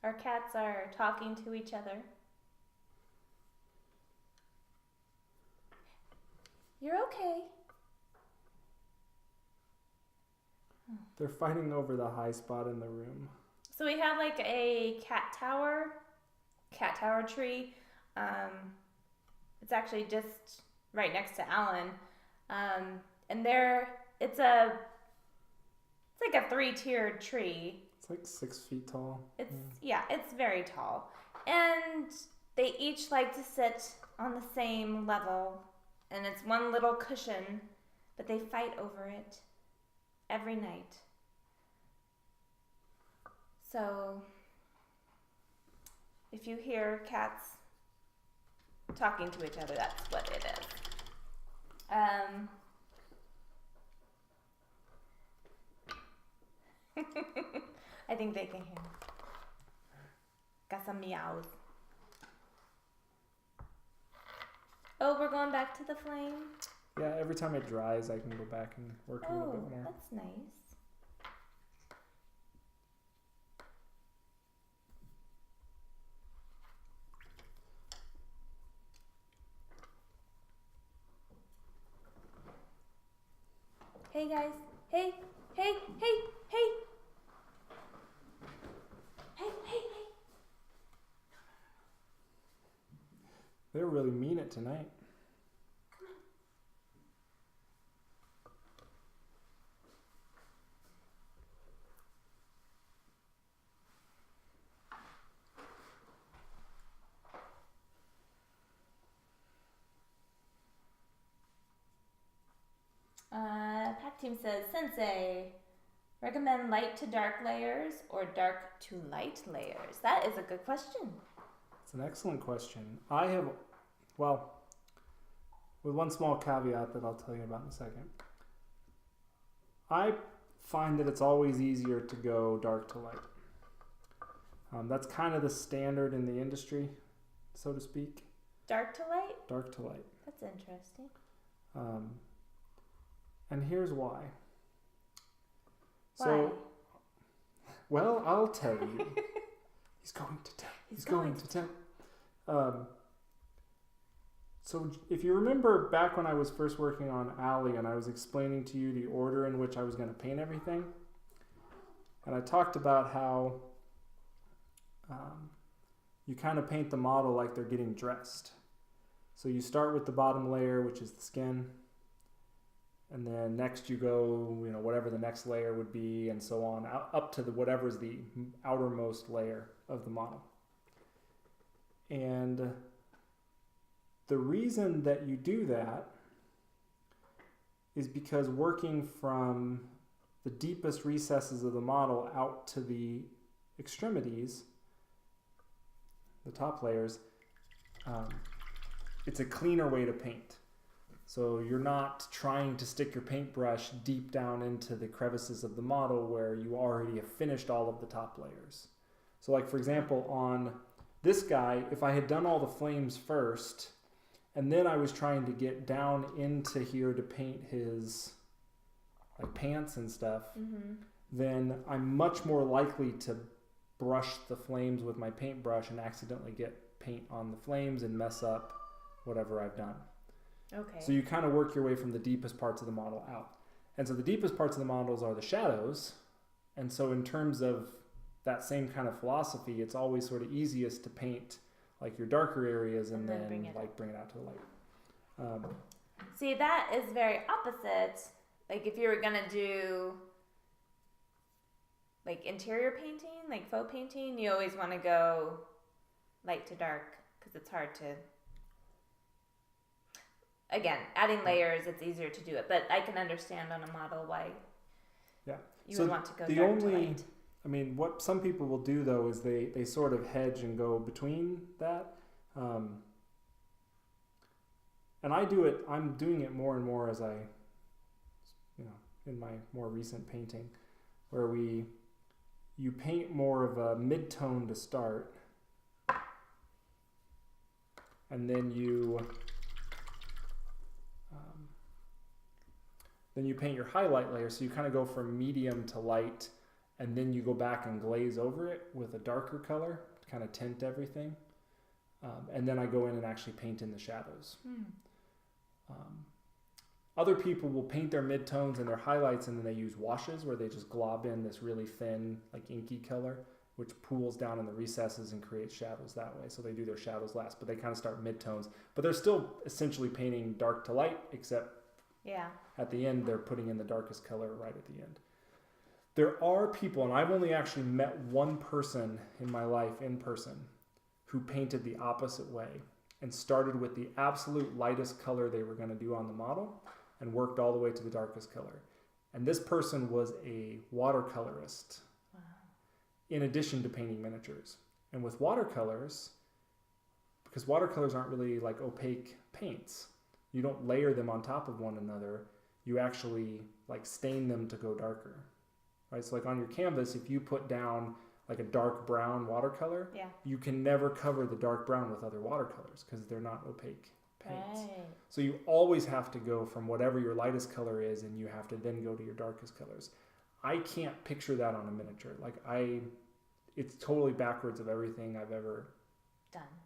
Our cats are talking to each other. You're okay. They're fighting over the high spot in the room. So we have like a cat tower tree. It's actually just right next to Alan. And it's like a 3-tiered tree. It's like 6 feet tall. It's very tall. And they each like to sit on the same level. And it's one little cushion, but they fight over it every night. So if you hear cats talking to each other, that's what it is. I think they can hear. Got some meows. Oh, we're going back to the flame? Yeah, every time it dries, I can go back and work a little bit more. That's nice. Hey guys. Hey. Hey. Hey. Hey. Hey. Hey. Hey. They're really mean it tonight. Pack Team says, Sensei, recommend light to dark layers or dark to light layers? That is a good question. It's an excellent question. I have, well, with one small caveat that I'll tell you about in a second. I find that it's always easier to go dark to light. That's kind of the standard in the industry, so to speak. Dark to light? Dark to light. That's interesting. And here's why. Why? So, well, I'll tell you. He's going to tell. He's going to tell. So if you remember back when I was first working on Alley and I was explaining to you the order in which I was going to paint everything, and I talked about how you kind of paint the model like they're getting dressed. So you start with the bottom layer, which is the skin, and then next you go, whatever the next layer would be, and so on, up to whatever is the outermost layer of the model. And the reason that you do that is because working from the deepest recesses of the model out to the extremities, the top layers, it's a cleaner way to paint. So you're not trying to stick your paintbrush deep down into the crevices of the model where you already have finished all of the top layers. So like for example on this guy, if I had done all the flames first, and then I was trying to get down into here to paint his pants and stuff, then I'm much more likely to brush the flames with my paintbrush and accidentally get paint on the flames and mess up whatever I've done. Okay. So you kind of work your way from the deepest parts of the model out. And so the deepest parts of the models are the shadows. And so in terms of that same kind of philosophy, it's always sort of easiest to paint like your darker areas and then bring it out to the light. See, that is very opposite. Like if you were gonna do like interior painting, like faux painting, you always want to go light to dark because it's hard to. Again, adding layers, it's easier to do it, but I can understand on a model why you would want to go dark to light. I mean, what some people will do though is they sort of hedge and go between that. And I'm doing it more and more as in my more recent painting, where you paint more of a mid-tone to start, and then you paint your highlight layer. So you kind of go from medium to light, and then you go back and glaze over it with a darker color to kind of tint everything. And then I go in and actually paint in the shadows. Other people will paint their midtones and their highlights, and then they use washes where they just glob in this really thin, like inky color, which pools down in the recesses and creates shadows that way. So they do their shadows last, but they kind of start midtones. But they're still essentially painting dark to light, except at the end they're putting in the darkest color right at the end. There are people, and I've only actually met one person in my life in person who painted the opposite way and started with the absolute lightest color they were going to do on the model and worked all the way to the darkest color. And this person was a watercolorist in addition to painting miniatures. And with watercolors, because watercolors aren't really like opaque paints, you don't layer them on top of one another, you actually like stain them to go darker, right? So like on your canvas, if you put down like a dark brown watercolor, you can never cover the dark brown with other watercolors because they're not opaque paints. Right. So you always have to go from whatever your lightest color is, and you have to then go to your darkest colors. I can't picture that on a miniature. It's totally backwards of everything I've ever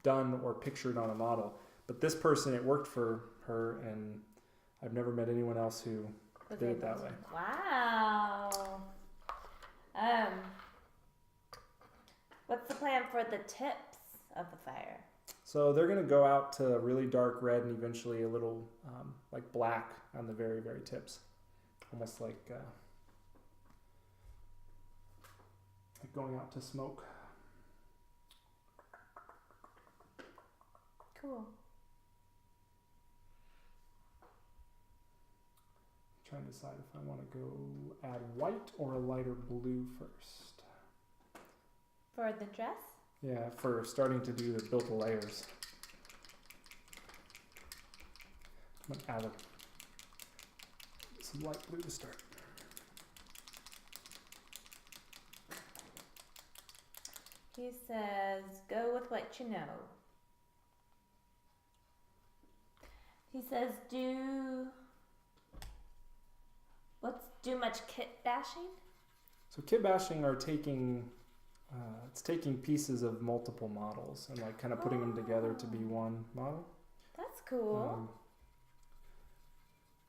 done or pictured on a model. But this person, it worked for her, and I've never met anyone else who did it that way. Wow. What's the plan for the tips of the fire? So they're going to go out to really dark red and eventually a little like black on the very, very tips. Almost like going out to smoke. Cool. I'm trying to decide if I want to go add white or a lighter blue first. For the dress? Yeah, for starting to build the layers. I'm going to add some light blue to start. He says, go with what you know. He says, do much kit bashing? So kit bashing are taking pieces of multiple models and like kind of putting them together to be one model. That's cool.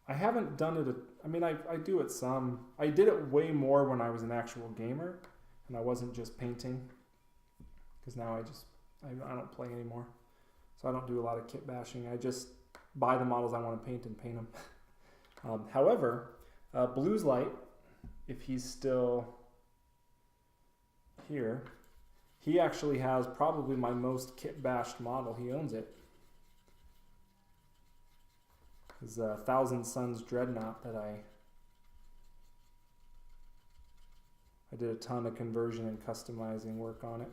I haven't done it. I do it some. I did it way more when I was an actual gamer and I wasn't just painting, because now I don't play anymore. So I don't do a lot of kit bashing. I just buy the models I want to paint and paint them. However, Blue's Light, if he's still here, he actually has probably my most kit bashed model. He owns it. It's a Thousand Suns Dreadnought that I did a ton of conversion and customizing work on it.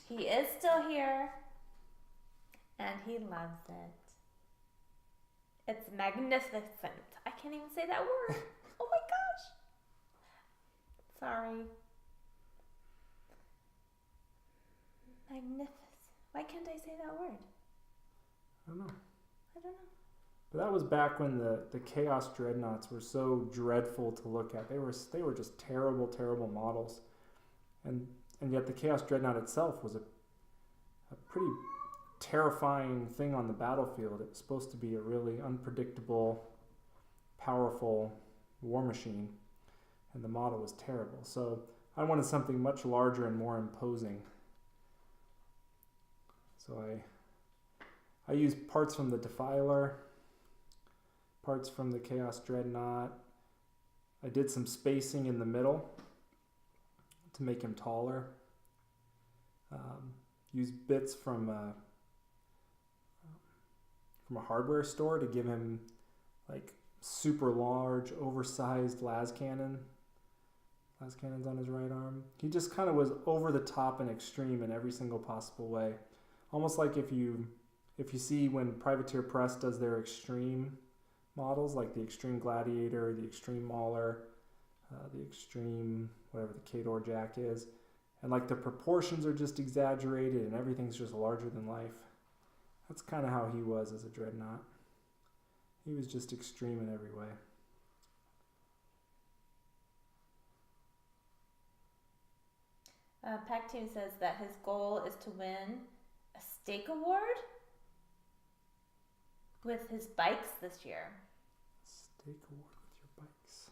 He is still here, and he loves it. It's magnificent. I can't even say that word. Oh my gosh. Sorry. Magnificent. Why can't I say that word? I don't know. I don't know. But that was back when the Chaos Dreadnoughts were so dreadful to look at. They were just terrible, terrible models. And yet the Chaos Dreadnought itself was a pretty terrifying thing on the battlefield. It was supposed to be a really unpredictable, powerful war machine, and the model was terrible. So I wanted something much larger and more imposing. So I used parts from the Defiler, parts from the Chaos Dreadnought. I did some spacing in the middle to make him taller. Used bits from a hardware store to give him like super large, oversized las cannons on his right arm. He just kind of was over the top and extreme in every single possible way. Almost like if you see when Privateer Press does their extreme models, like the Extreme Gladiator, the Extreme Mauler, the Extreme whatever the Khador Jack is, and like the proportions are just exaggerated and everything's just larger than life. That's kind of how he was as a Dreadnought. He was just extreme in every way. Pac-Tune says that his goal is to win a stake award with his bikes this year. Stake award with your bikes.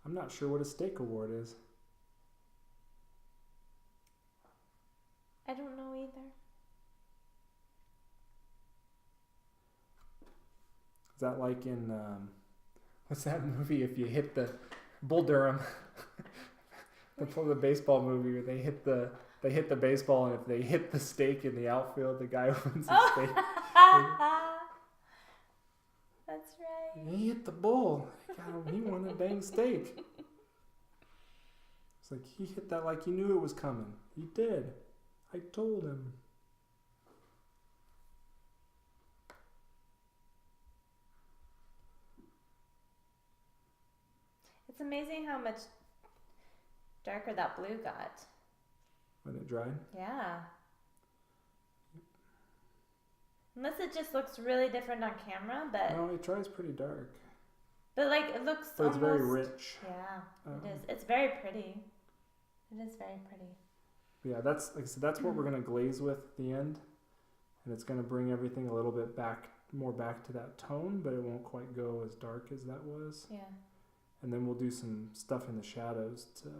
I'm not sure what a stake award is. I don't know either. Is that like in what's that movie? If you hit the Bull Durham, the baseball movie where they hit the baseball, and if they hit the stake in the outfield, the guy wins the stake. That's right. He hit the bull. He won a dang stake. It's like he hit that like he knew it was coming. He did. I told him. It's amazing how much darker that blue got. When it dried? Yeah. Unless it just looks really different on camera, but No, it dries pretty dark. but like it looks But it's almost very rich. Yeah, it is. It's very pretty. It is very pretty. Yeah, that's like I said, that's what we're gonna glaze with at the end, and it's gonna bring everything a little bit more back to that tone, but it won't quite go as dark as that was. Yeah. And then we'll do some stuff in the shadows to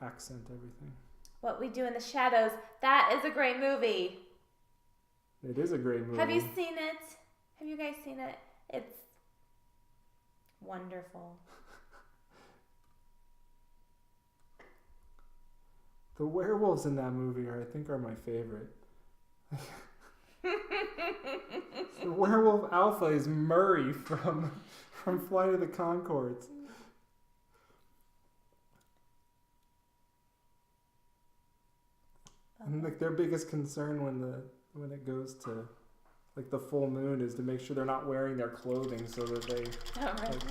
accent everything. What We Do in the Shadows. That is a great movie. It is a great movie. Have you seen it? Have you guys seen it? It's wonderful. The werewolves in that movie I think are my favorite. The werewolf alpha is Murray from Flight of the Conchords. And like their biggest concern when it goes to like the full moon is to make sure they're not wearing their clothing so that they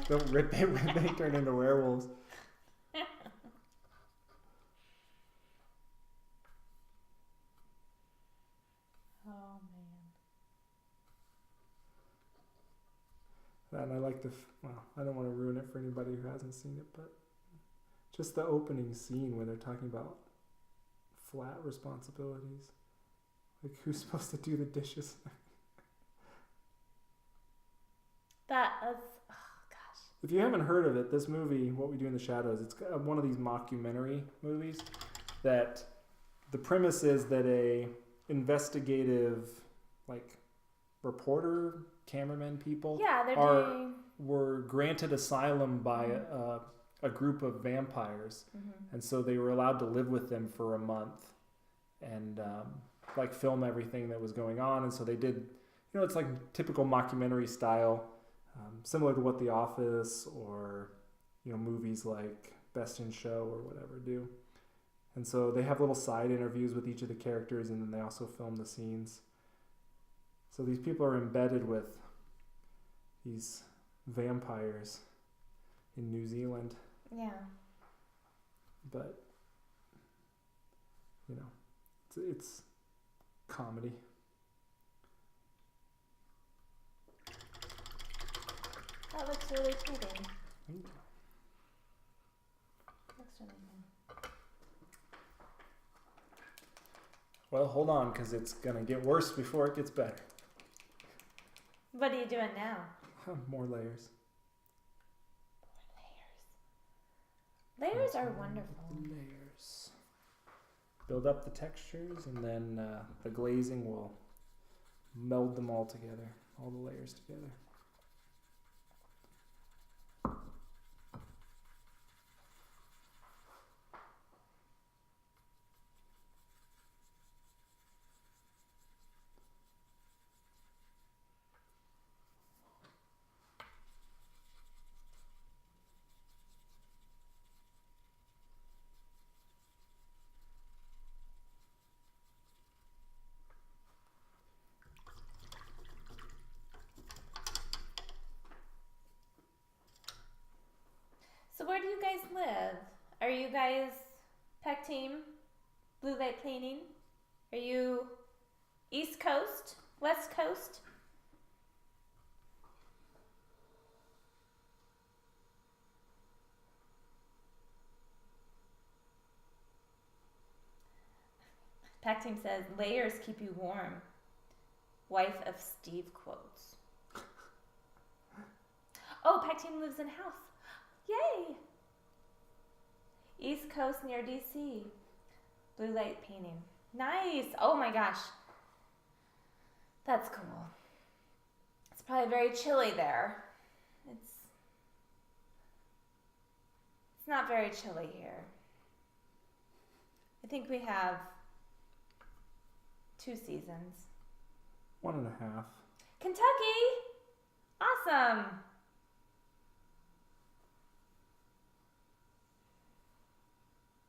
don't rip it when they turn into werewolves. Oh man. And I like I don't want to ruin it for anybody who hasn't seen it, but just the opening scene where they're talking about flat responsibilities. Like who's supposed to do the dishes? That is, oh gosh. If you haven't heard of it, this movie, What We Do in the Shadows, it's one of these mockumentary movies that the premise is that a investigative, like, reporter, cameraman people were granted asylum by a group of vampires, and so they were allowed to live with them for a month and like film everything that was going on. And so they did, it's like typical mockumentary style, similar to what The Office or movies like Best in Show or whatever do. And so they have little side interviews with each of the characters, and then they also film the scenes. So these people are embedded with these vampires in New Zealand. Yeah. But, it's comedy. That looks really pretty. Thank you. Looks really good. Well, hold on, because it's going to get worse before it gets better. What are you doing now? More layers. Layers are wonderful. Layers. Build up the textures, and then the glazing will meld them all together, all the layers together. you guys live? Are you guys Pack Team, Blue Light Painting? Are you East Coast, West Coast? Pack Team says, layers keep you warm. Wife of Steve quotes. Oh, Pack Team lives in house. Yay! East Coast near DC. Blue Light Painting. Nice. Oh my gosh. That's cool. It's probably very chilly there. It's not very chilly here. I think we have 2 seasons. 1.5. Kentucky! Awesome!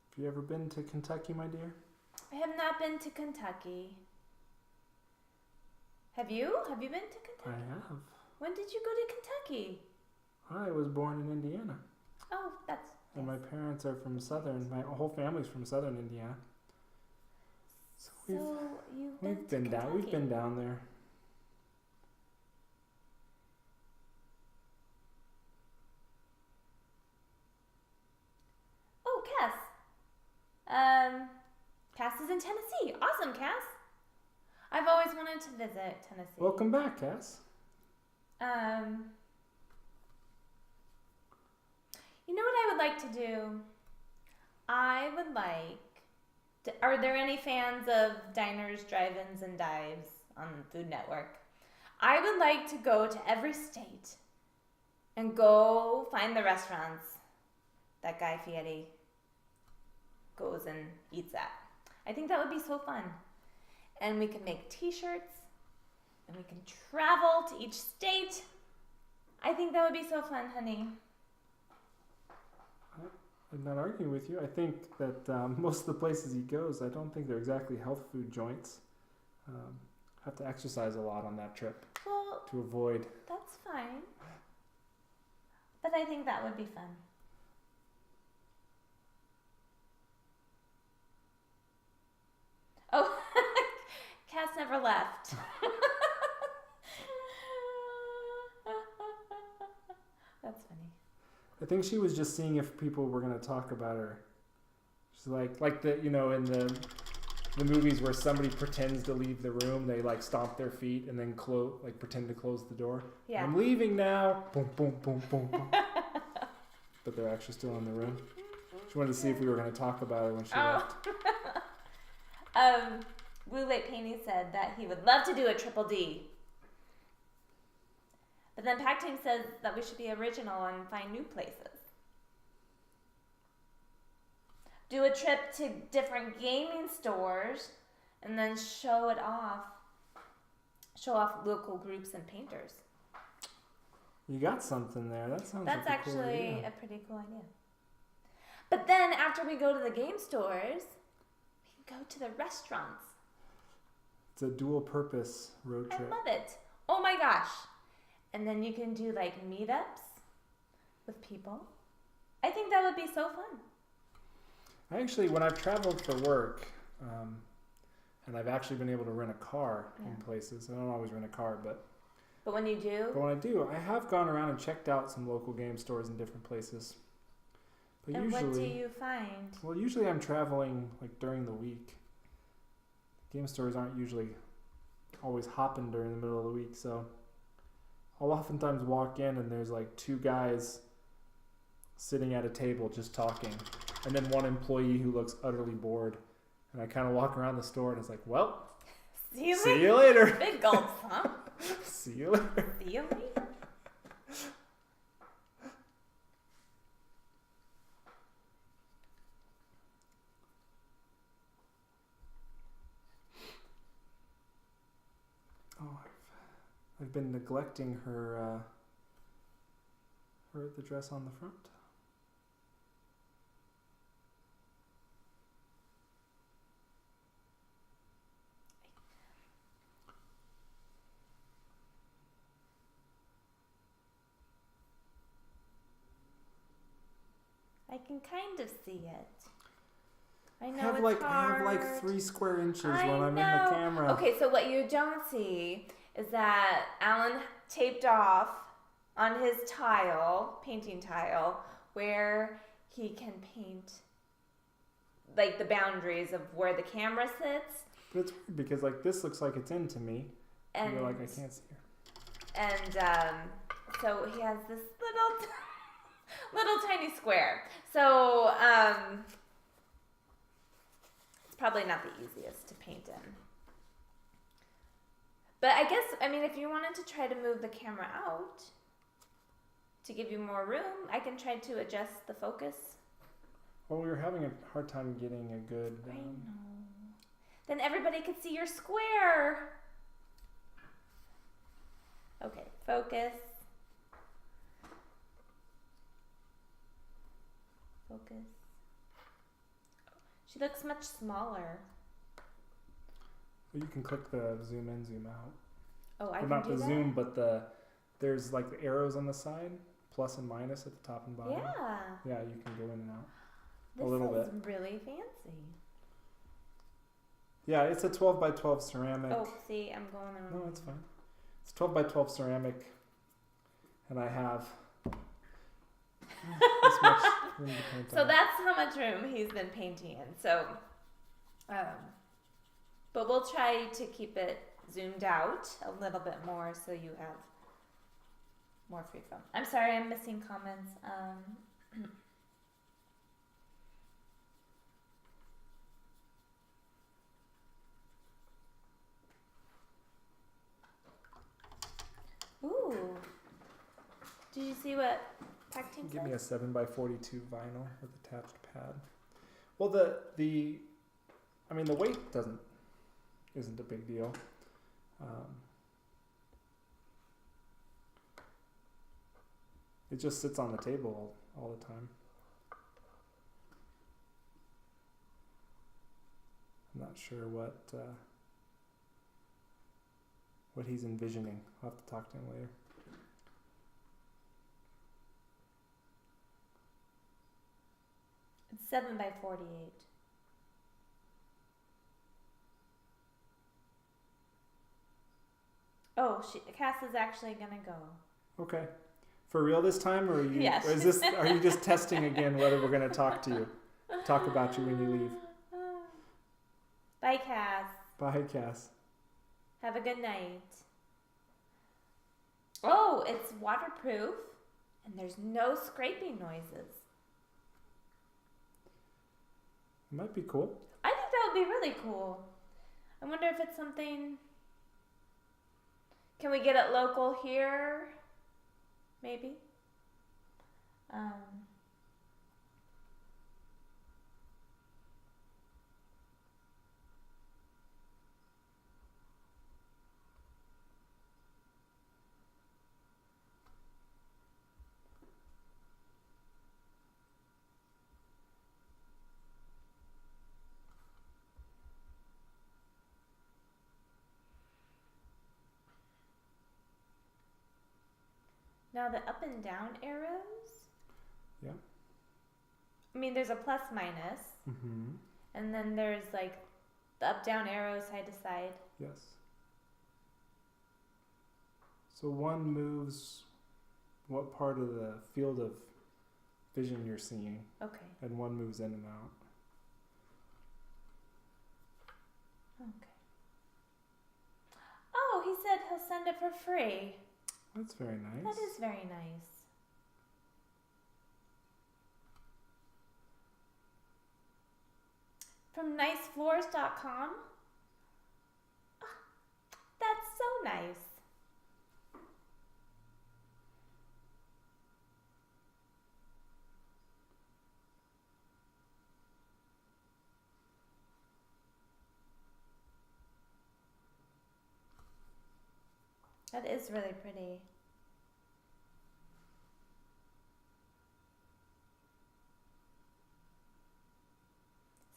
Have you ever been to Kentucky, my dear? I have not been to Kentucky. Have you? Have you been to Kentucky? I have. When did you go to Kentucky? I was born in Indiana. Oh, that's... And my parents are from my whole family's from southern Indiana. So we've been down there. Oh, Cass. Cass is in Tennessee. Awesome, Cass. I've always wanted to visit Tennessee. Welcome back, Cass. You know what I would like to do? I would like to, are there any fans of diners, drive-ins, and dives on Food Network? I would like to go to every state and go find the restaurants that Guy Fieri goes and eats at. I think that would be so fun. And we can make t-shirts and we can travel to each state. I think that would be so fun, honey. I'm not arguing with you. I think that most of the places he goes, I don't think they're exactly health food joints. Have to exercise a lot on that trip to avoid. That's fine. But I think that would be fun. Oh, Cass never left. That's funny. I think she was just seeing if people were going to talk about her. She's like the, you know, in the movies where somebody pretends to leave the room, they like stomp their feet and then pretend to close the door. Yeah. I'm leaving now. Boom, boom, boom, boom, boom. But they're actually still in the room. She wanted to see if we were going to talk about her when she left. Blue Light Painting said that he would love to do a triple D. But then Pack Team says that we should be original and find new places. Do a trip to different gaming stores and then show it off. Show off local groups and painters. You got something there. That sounds That's like a cool actually idea. a pretty cool idea. But then after we go to the game stores, we can go to the restaurants. It's a dual purpose road trip. I love it. Oh my gosh. And then you can do like meetups with people. I think that would be so fun. I actually, when I've traveled for work, and I've actually been able to rent a car in places. I don't always rent a car, but when you do? But when I do, I have gone around and checked out some local game stores in different places. But and usually, what do you find? Well, usually I'm traveling like during the week. Game stores aren't usually always hopping during the middle of the week, so I'll oftentimes walk in and there's like 2 guys sitting at a table just talking, and then one employee who looks utterly bored. And I kind of walk around the store and it's like, well, see you later. Big gulps, huh? See you later. See you later. Oh, I've been neglecting her the dress on the front. I can kind of see it. I know I have it's like hard. I have like 3 square inches when I I'm in know. the camera. Okay, so what you don't see is that Alan taped off on his tile, painting tile, where he can paint like the boundaries of where the camera sits. But it's weird because like this looks like it's into me. And you're like, I can't see her. And so he has this little tiny square. So it's probably not the easiest to paint in. But I guess, I mean, if you wanted to try to move the camera out to give you more room, I can try to adjust the focus. Well, we were having a hard time getting a good... I know. Then everybody could see your square. Okay, focus. Focus. She looks much smaller. Well, you can click the zoom in, zoom out. Oh, I Or can not do the that? zoom, but there's like the arrows on the side, plus and minus at the top and bottom. Yeah. Yeah, you can go in and out. This a little is bit. really fancy. Yeah, it's a 12 by 12 ceramic. Oh, see, I'm going on. No, it's fine. It's 12 by 12 ceramic, and I have this much room to paint So on. that's how much room he's been painting in. So, but we'll try to keep it zoomed out a little bit more so you have more freedom. I'm sorry, I'm missing comments. Ooh. Did you see what Pactine Give me said? a 7 by 42 vinyl with attached pad. Well, I mean, the weight isn't a big deal. It just sits on the table all the time. I'm not sure what he's envisioning. I'll have to talk to him later. It's 7 by 48. Oh, Cass is actually gonna go. Okay. For real this time, or are you? Yes. Or are you just testing again whether we're going to talk about you when you leave? Bye, Cass. Bye, Cass. Have a good night. Oh, it's waterproof, and there's no scraping noises. It might be cool. I think that would be really cool. I wonder if it's something. Can we get it local here? Maybe. Now the up and down arrows. Yeah. I mean, there's a plus minus, Mm-hmm. and then there's like the up down arrows side to side. Yes. So one moves what part of the field of vision you're seeing, Okay. and one moves in and out. Okay. Oh, he said he'll send it for free. That's very nice. That is very nice. From nicefloors.com. Ah, that's so nice. That is really pretty.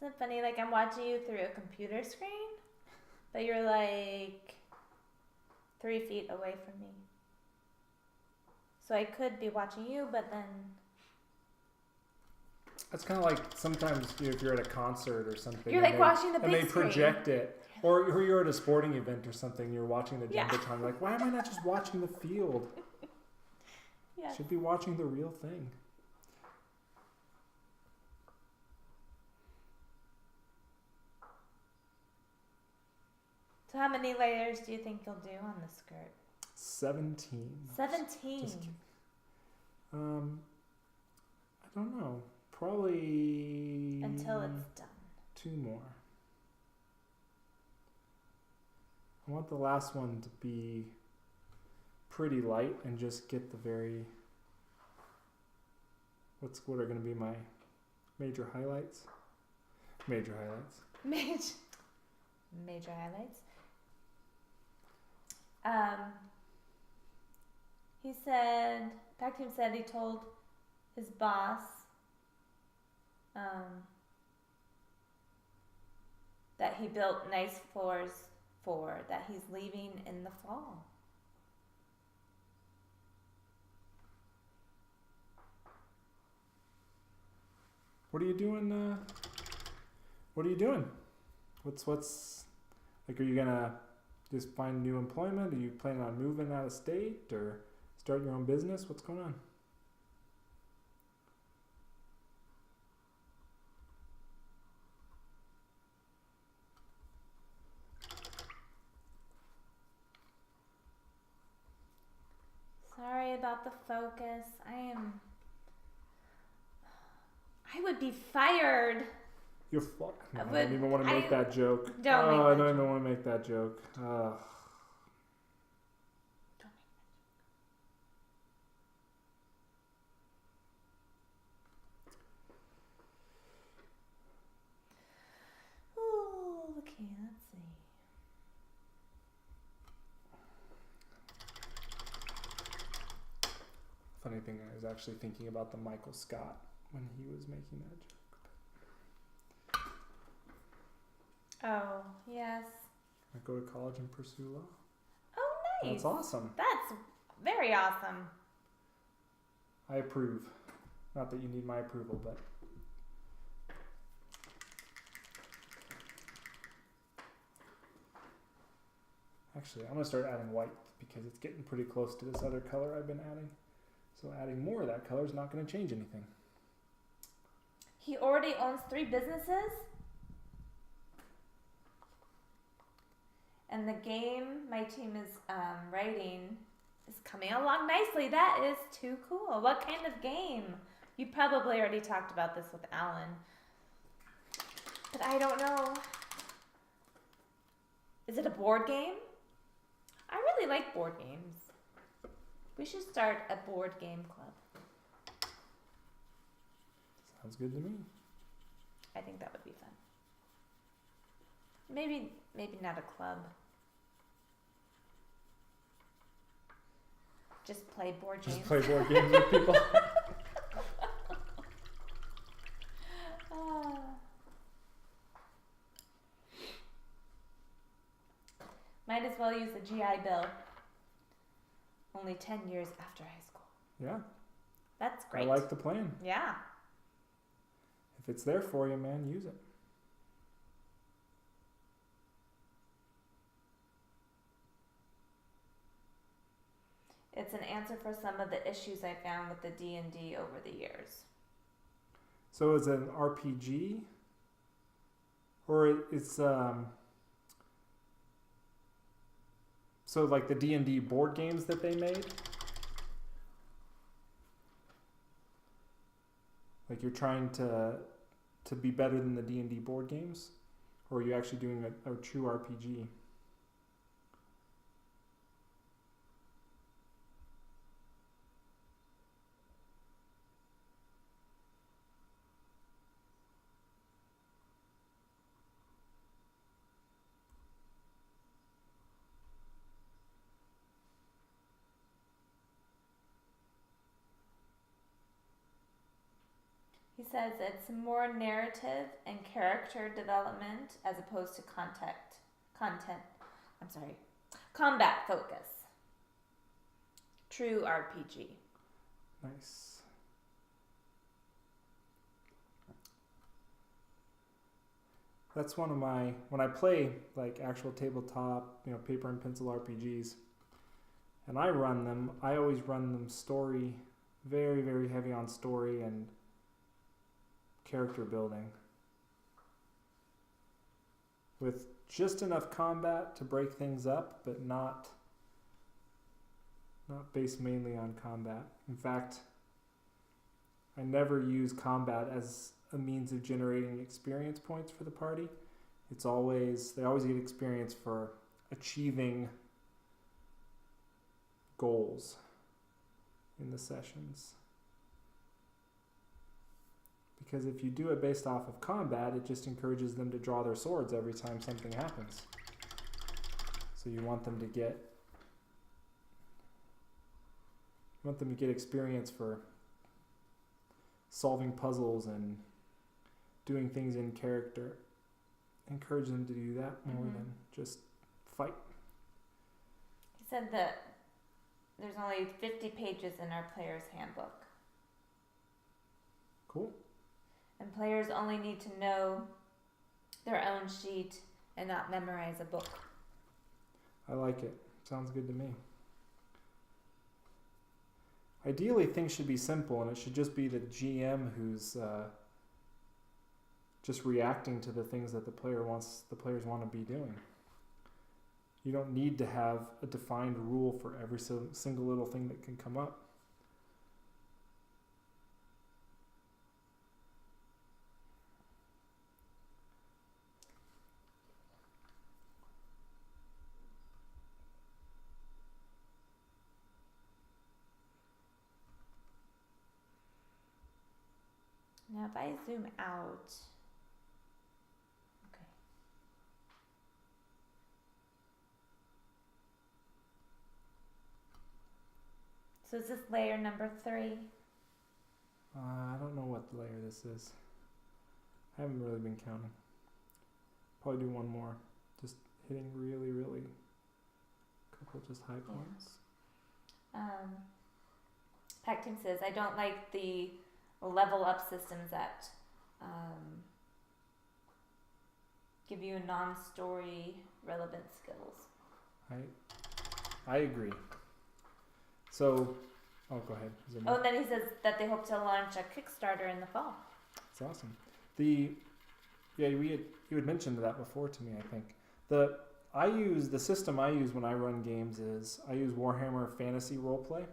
Isn't it funny? Like I'm watching you through a computer screen, but you're like 3 feet away from me. So I could be watching you, but then That's kind of like sometimes if you're at a concert or something. You're like watching the big screen. And they screen. project it. Or you're at a sporting event or something. You're watching the Yeah. Jumbotron. Like, why am I not just watching the field? Yes. Should be watching the real thing. So how many layers do you think you'll do on the skirt? 17. 17. Just kidding. I don't know. Probably Until it's done. 2 more. I want the last one to be pretty light and just get the very what are going to be my major highlights? Major highlights. Major highlights. He said, Pactum said he told his boss that he built nice floors for, that he's leaving in the fall. What are you doing? What are you doing? What's like? Are you gonna just find new employment? Are you planning on moving out of state or start your own business? What's going on? Sorry about the focus. I would be fired. You're I don't even want to make that joke. I don't even want to make that joke. Oh, okay, let's see. Funny thing, I was actually thinking about the Michael Scott when he was making that joke. Oh, yes. I go to college and pursue law. Oh, nice. That's awesome. That's very awesome. I approve. Not that you need my approval, but actually, I'm going to start adding white because it's getting pretty close to this other color I've been adding. So adding more of that color is not going to change anything. He already owns 3 businesses? And the game my team is writing is coming along nicely. That is too cool. What kind of game? You probably already talked about this with Alan. But I don't know. Is it a board game? I really like board games. We should start a board game club. Sounds good to me. I think that would be fun. Maybe not a club. Just play board games. Just play board games with people. Might as well use the GI Bill. Only 10 years after high school. Yeah. That's great. I like the plan. Yeah. If it's there for you, man, use it. It's an answer for some of the issues I found with the D&D over the years. So is it an RPG? Or it's so like the D&D board games that they made? Like you're trying to be better than the D&D board games? Or are you actually doing a true RPG? He says it's more narrative and character development as opposed to combat focus. True RPG. Nice. That's one of my, when I play like actual tabletop, paper and pencil RPGs, and I run them, I always run them story, very, very heavy on story and character building, with just enough combat to break things up, but not based mainly on combat. In fact, I never use combat as a means of generating experience points for the party. They always get experience for achieving goals in the sessions. Because if you do it based off of combat, it just encourages them to draw their swords every time something happens. So you want them to get experience for solving puzzles and doing things in character. Encourage them to do that more than just fight. He said that there's only 50 pages in our player's handbook. Cool. And players only need to know their own sheet and not memorize a book. I like it. Sounds good to me. Ideally, things should be simple, and it should just be the GM who's just reacting to the things that the players want to be doing. You don't need to have a defined rule for every single little thing that can come up. Now if I zoom out, okay. So is this layer number 3? I don't know what layer this is. I haven't really been counting. Probably do one more. Just hitting really, really couple just high points. Pactum says, I don't like the level up systems that give you non-story relevant skills. I agree. So, go ahead. And then he says that they hope to launch a Kickstarter in the fall. That's awesome. You had mentioned that before to me, I think. The system I use when I run games is I use Warhammer Fantasy Roleplay.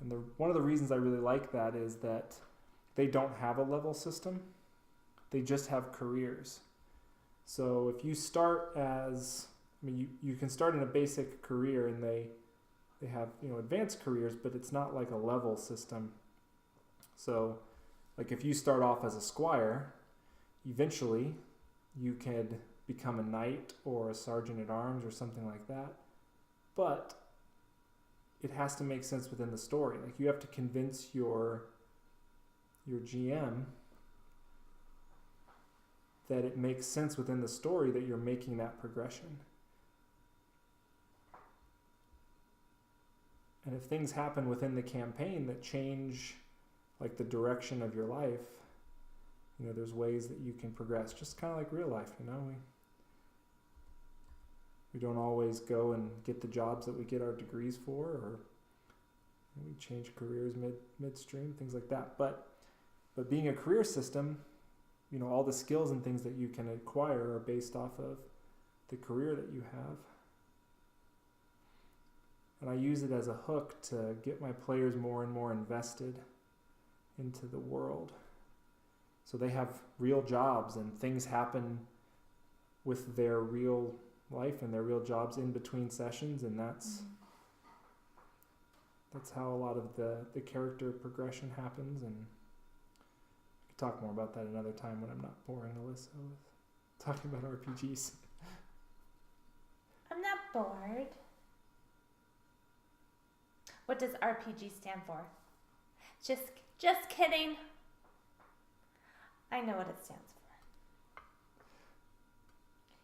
And one of the reasons I really like that is that they don't have a level system. They just have careers. So if you start you can start in a basic career, and they have, advanced careers, but it's not like a level system. So like if you start off as a squire, eventually you could become a knight or a sergeant at arms or something like that. But it has to make sense within the story. Like you have to convince your GM that it makes sense within the story that you're making that progression. And if things happen within the campaign that change like the direction of your life, there's ways that you can progress, just kind of like real life, we don't always go and get the jobs that we get our degrees for, or we change careers midstream, things like that. But being a career system, all the skills and things that you can acquire are based off of the career that you have. And I use it as a hook to get my players more and more invested into the world. So they have real jobs, and things happen with their real life and their real jobs in between sessions, and that's how a lot of the character progression happens. And we can talk more about that another time when I'm not boring Alyssa with talking about RPGs. I'm not bored. What does RPG stand for? Just kidding. I know what it stands for.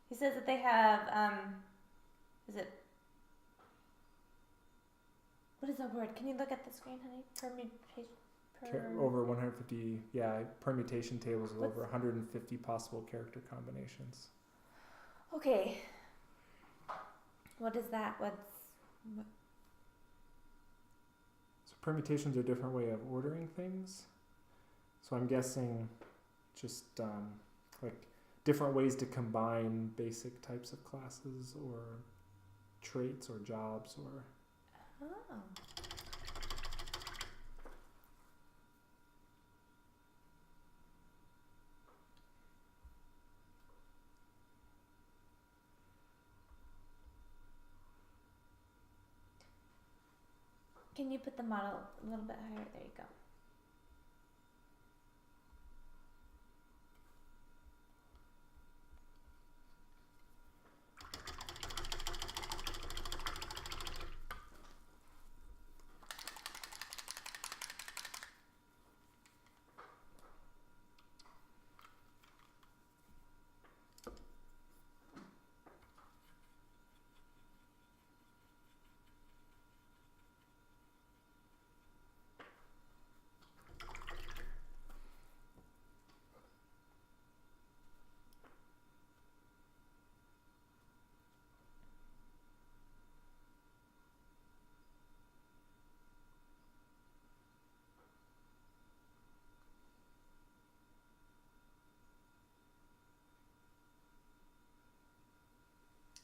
He says that they have, what is that word? Can you look at the screen, honey? over 150, permutation tables with over 150 possible character combinations. Okay. What is that? So permutations are a different way of ordering things. So I'm guessing just like different ways to combine basic types of classes or traits or jobs or... Oh. Can you put the model a little bit higher? There you go.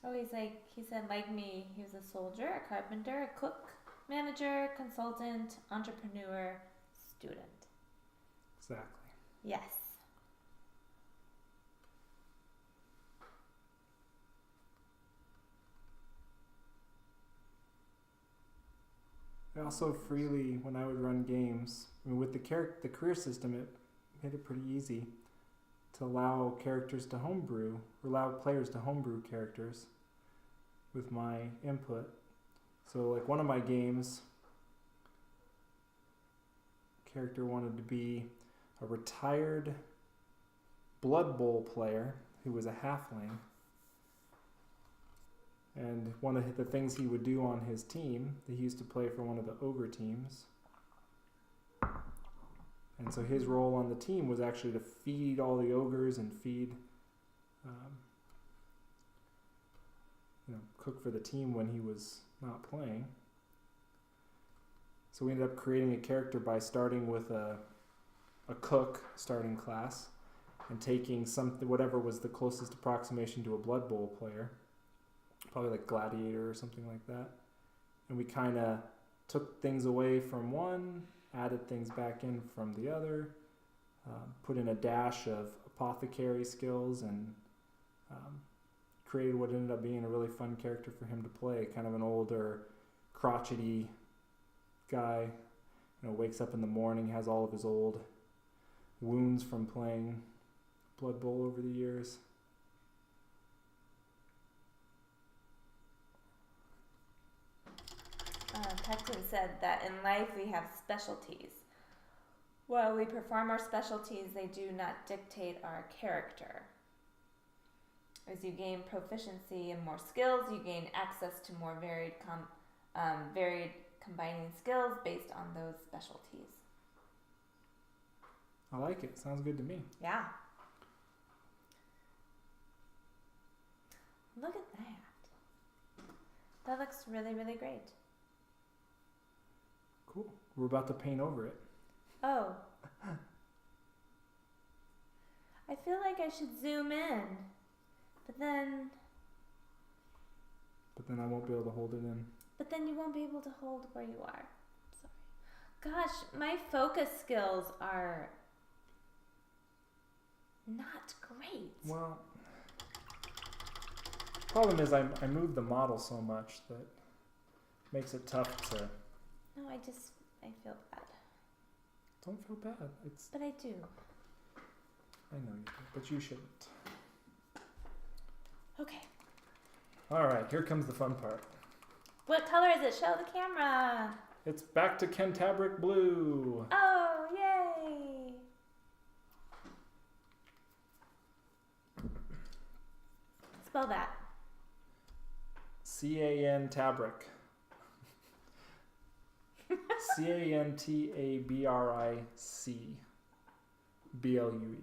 Oh, he said, like me, he was a soldier, a carpenter, a cook, manager, consultant, entrepreneur, student. Exactly. Yes. I also freely, when I would run games, I mean, with the career system, it made it pretty easy to allow characters to homebrew, or allow players to homebrew characters with my input. So like one of my games, character wanted to be a retired Blood Bowl player who was a halfling. And one of the things he would do on his team, he used to play for one of the ogre teams. And so his role on the team was actually to feed all the ogres and feed, cook for the team when he was not playing. So we ended up creating a character by starting with a cook starting class and taking whatever was the closest approximation to a Blood Bowl player, probably like Gladiator or something like that. And we kind of took things away from one, added things back in from the other, put in a dash of apothecary skills, and created what ended up being a really fun character for him to play. Kind of an older, crotchety guy, wakes up in the morning, has all of his old wounds from playing Blood Bowl over the years. Pectin said that in life we have specialties. While we perform our specialties, they do not dictate our character. As you gain proficiency and more skills, you gain access to more varied combining skills based on those specialties. I like it. Sounds good to me. Yeah. Look at that. That looks really, really great. Cool. We're about to paint over it. Oh. I feel like I should zoom in, but then I won't be able to hold it in. But then you won't be able to hold where you are. Sorry. Gosh, my focus skills are not great. Well, problem is I moved the model so much that makes it tough to... No, I feel bad. Don't feel bad. But I do. I know you do, but you shouldn't. Okay. All right, here comes the fun part. What color is it? Show the camera. It's back to Cantabric blue. Oh, yay. Spell that. C-A-N Tabric. Cantabric Blue.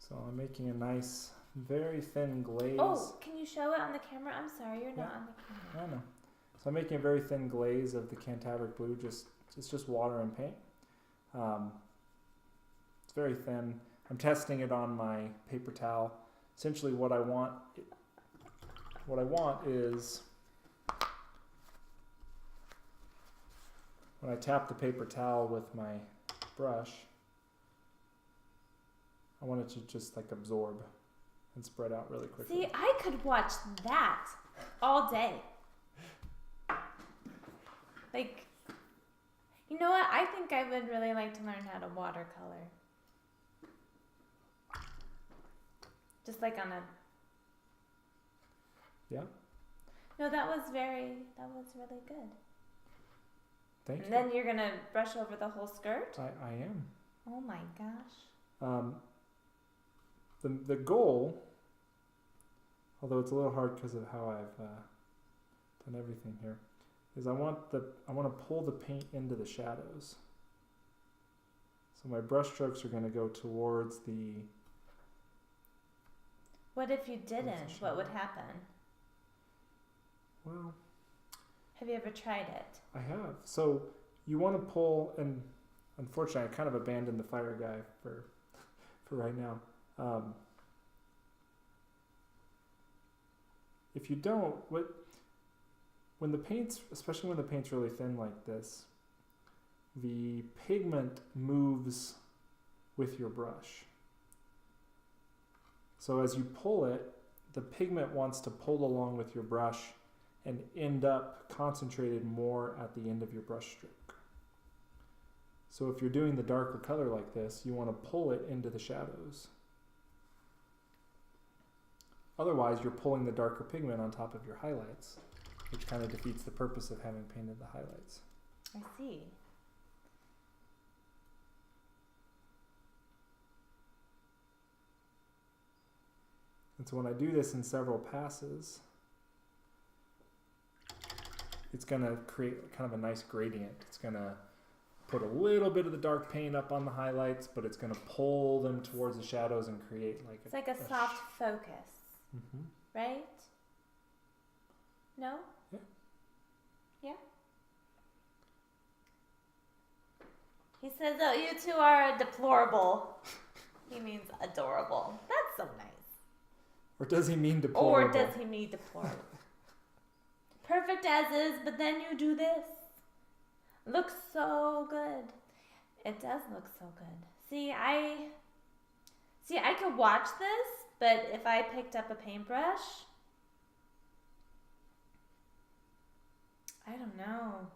So I'm making a nice, very thin glaze. Oh, can you show it on the camera? I'm sorry, you're not on the camera. I know. So I'm making a very thin glaze of the Cantabric Blue. It's just water and paint. It's very thin. I'm testing it on my paper towel. Essentially, what I want is when I tap the paper towel with my brush, I want it to just like absorb and spread out really quickly. See, I could watch that all day. Like, you know what? I think I would really like to learn how to watercolor. Just like on a... Yeah? No, that was really good. Thank you. And then you're going to brush over the whole skirt? I am. Oh my gosh. The goal, although it's a little hard because of how I've done everything here, is I want to pull the paint into the shadows. So my brush strokes are going to go towards the... What if you didn't? What would happen? Well... Have you ever tried it? I have. So you want to pull, and unfortunately I kind of abandoned the fire guy for right now. If you don't, when the paint's, especially when the paint's really thin like this, the pigment moves with your brush. So as you pull it, the pigment wants to pull along with your brush and end up concentrated more at the end of your brush stroke. So if you're doing the darker color like this, you want to pull it into the shadows. Otherwise, you're pulling the darker pigment on top of your highlights, which kind of defeats the purpose of having painted the highlights. I see. And so when I do this in several passes, it's going to create kind of a nice gradient. It's going to put a little bit of the dark paint up on the highlights, but it's going to pull them towards the shadows and create like it's like a soft focus, right? No? Yeah. Yeah? He says, oh, you two are deplorable. He means adorable. That's so nice. Or does he mean deplorable? Or does he mean deplorable? Perfect as is, but then you do this. Looks so good. It does look so good. See, I could watch this, but if I picked up a paintbrush, I don't know.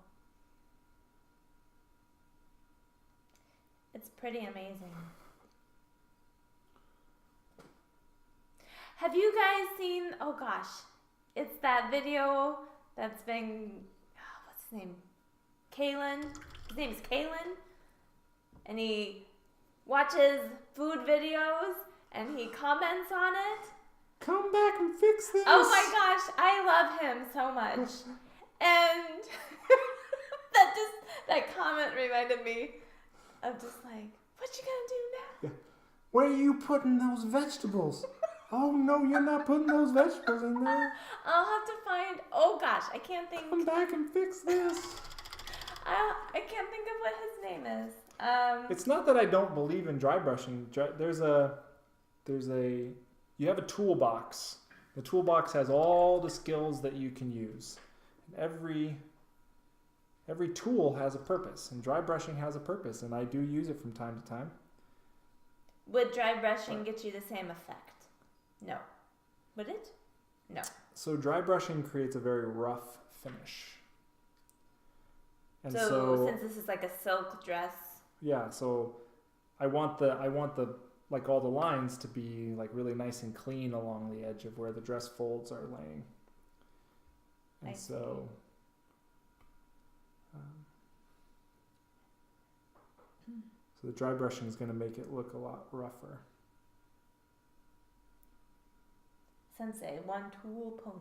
It's pretty amazing. Have you guys seen, oh gosh, it's that video that's been, what's his name? Kalen. His name is Kalen. And he watches food videos and he comments on it. Come back and fix this. Oh my gosh, I love him so much. And that comment reminded me of just like, what you gonna do now? Yeah. Where are you putting those vegetables? Oh no, you're not putting those vegetables in there. I'll have to find, oh gosh, I can't think. Come back and fix this. I can't think of what his name is. It's not that I don't believe in dry brushing. You have a toolbox. The toolbox has all the skills that you can use. And every tool has a purpose, and dry brushing has a purpose, and I do use it from time to time. Would dry brushing get you the same effect? No. Would it? No. So dry brushing creates a very rough finish. And so since this is like a silk dress. Yeah, so I want the like all the lines to be like really nice and clean along the edge of where the dress folds are laying. And I so so the dry brushing is going to make it look a lot rougher. Sensei, one tool pony.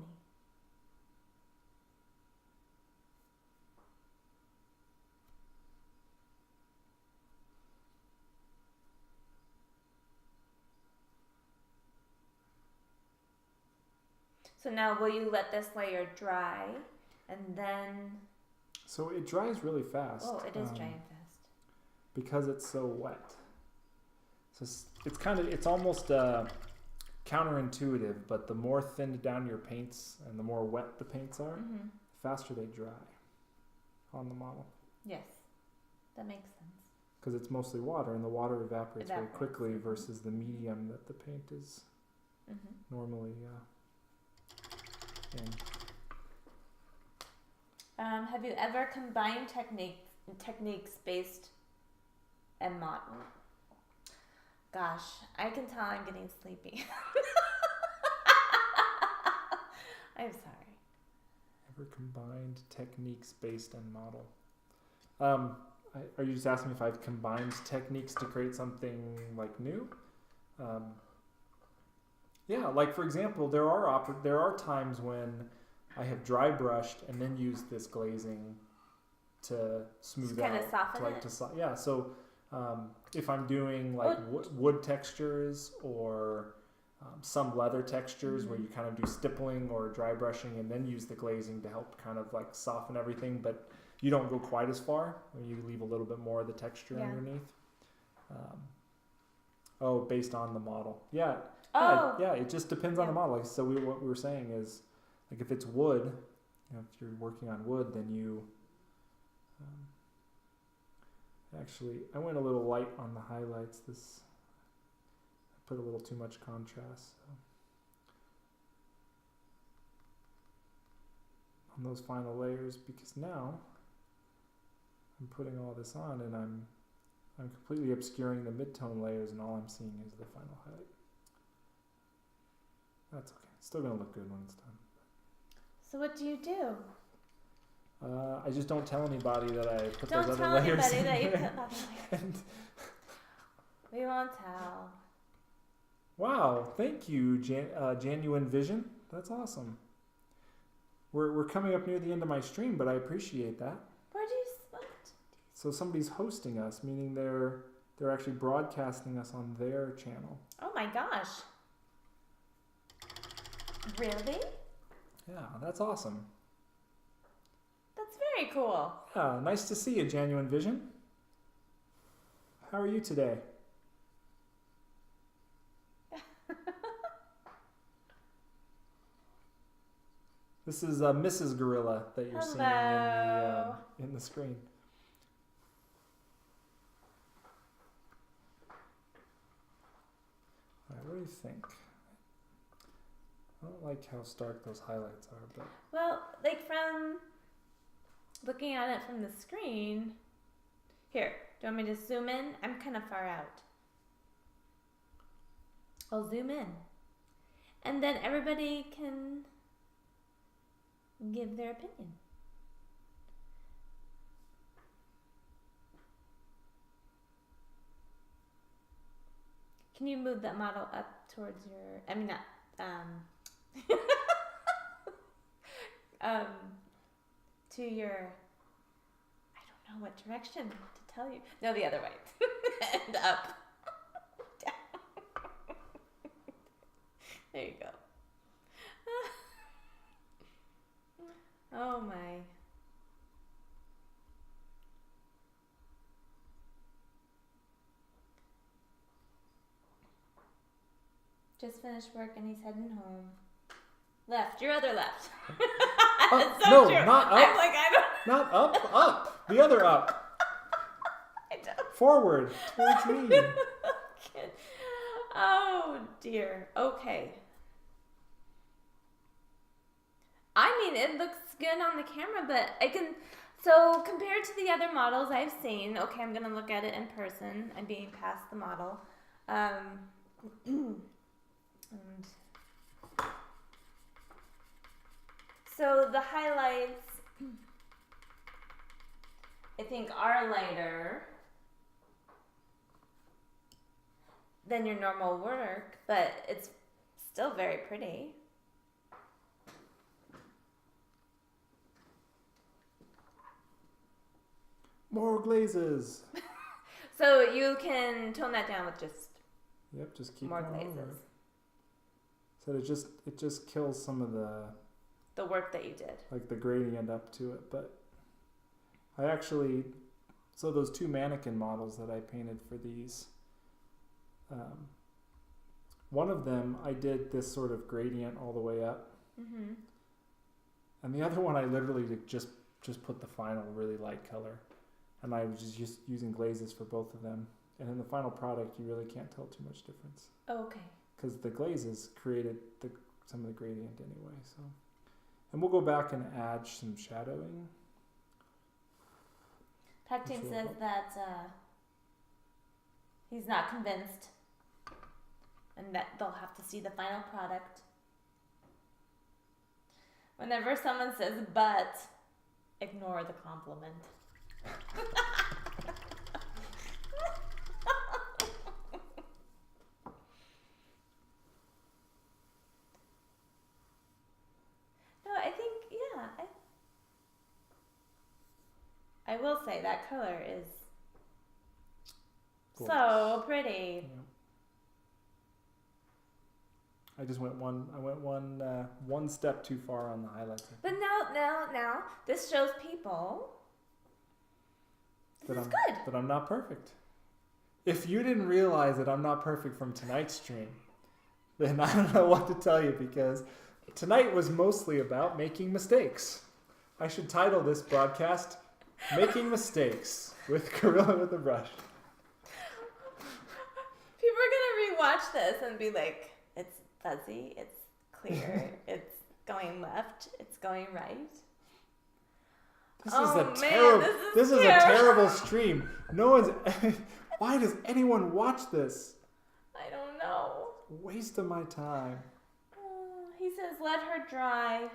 So now will you let this layer dry and then... So it dries really fast. Oh, it is drying fast. Because it's so wet. So it's almost counterintuitive, but the more thinned down your paints and the more wet the paints are, Mm-hmm. the faster they dry on the model. Yes, that makes sense. Because it's mostly water, and the water evaporates very quickly Mm-hmm. versus the medium that the paint is Mm-hmm. normally in. Have you ever combined techniques based and model? Gosh, I can tell I'm getting sleepy. I'm sorry. Ever combined techniques based and model? Are you just asking me if I've combined techniques to create something like new? Yeah, like for example, there are times when I have dry brushed and then used this glazing to smooth out. Kind of soften it? Yeah, so if I'm doing like wood textures or some leather textures where you kind of do stippling or dry brushing and then use the glazing to help kind of like soften everything, but you don't go quite as far when you leave a little bit more of the texture underneath. Based on the model. Yeah. Oh. Yeah, it just depends on the model. Like, so what we were saying is, like, if it's wood, if you're working on wood, then you actually, I went a little light on the highlights. I put a little too much contrast. So. On those final layers, because now I'm putting all this on and I'm completely obscuring the mid-tone layers, and all I'm seeing is the final highlight. That's okay. It's still gonna look good when it's done. So what do you do? I just don't tell anybody that I put Don't those tell other layers anybody in that you there. put other layers. We won't tell. Wow, thank you, Genuine Vision. That's awesome. We're coming up near the end of my stream, but I appreciate that. Where do you what? So somebody's hosting us, meaning they're actually broadcasting us on their channel. Oh my gosh. Really? Yeah, that's awesome. That's very cool. Yeah, nice to see you, Genuine Vision. How are you today? This is Mrs. Gorilla that you're seeing in the screen. All right, what do you think? I don't like how stark those highlights are, but... Well, like from looking at it from the screen... Here, do you want me to zoom in? I'm kind of far out. I'll zoom in. And then everybody can give their opinion. Can you move that model up towards your... I mean, not... to your... I don't know what direction to tell you. No, the other way. And up. Down. There you go. Oh my. Just finished work and he's heading home. Left, your other left. That's so no, true. not up. I'm like, I don't. Not up, up. The other up. I don't. Forward, towards me. Oh dear. Okay. I mean, it looks good on the camera, but I can So compared to the other models I've seen, okay, I'm going to look at it in person. I'm being past the model. And so the highlights, I think, are lighter than your normal work, but it's still very pretty. More glazes. So you can tone that down with just Just keep more going over glazes. it. So it just kills some of The work that you did. like the gradient up to it, but I actually, so those two mannequin models that I painted for these, one of them I did this sort of gradient all the way up, Mm-hmm. and the other one I literally just put the final really light color, and I was just using glazes for both of them. And in the final product, you really can't tell too much difference Okay. because the glazes created some of the gradient anyway. So, and we'll go back and add some shadowing. Pactine Which will says help. that he's not convinced and that they'll have to see the final product. Whenever someone says but, ignore the compliment. No, I think, yeah, I will say that color is Gorgeous. so pretty. Yeah. I just went one step too far on the highlights. But now, this shows people this is good. But I'm not perfect. If you didn't realize that I'm not perfect from tonight's stream, then I don't know what to tell you, because tonight was mostly about making mistakes. I should title this broadcast "Making Mistakes" with Gorilla with a Brush. People are gonna rewatch this and be like, it's fuzzy, it's clear, it's going left, it's going right. This Oh, is a man, terrible. this is a terrible. terrible stream. No one's. Why does anyone watch this? I don't know. Waste of my time. He says, let her dry.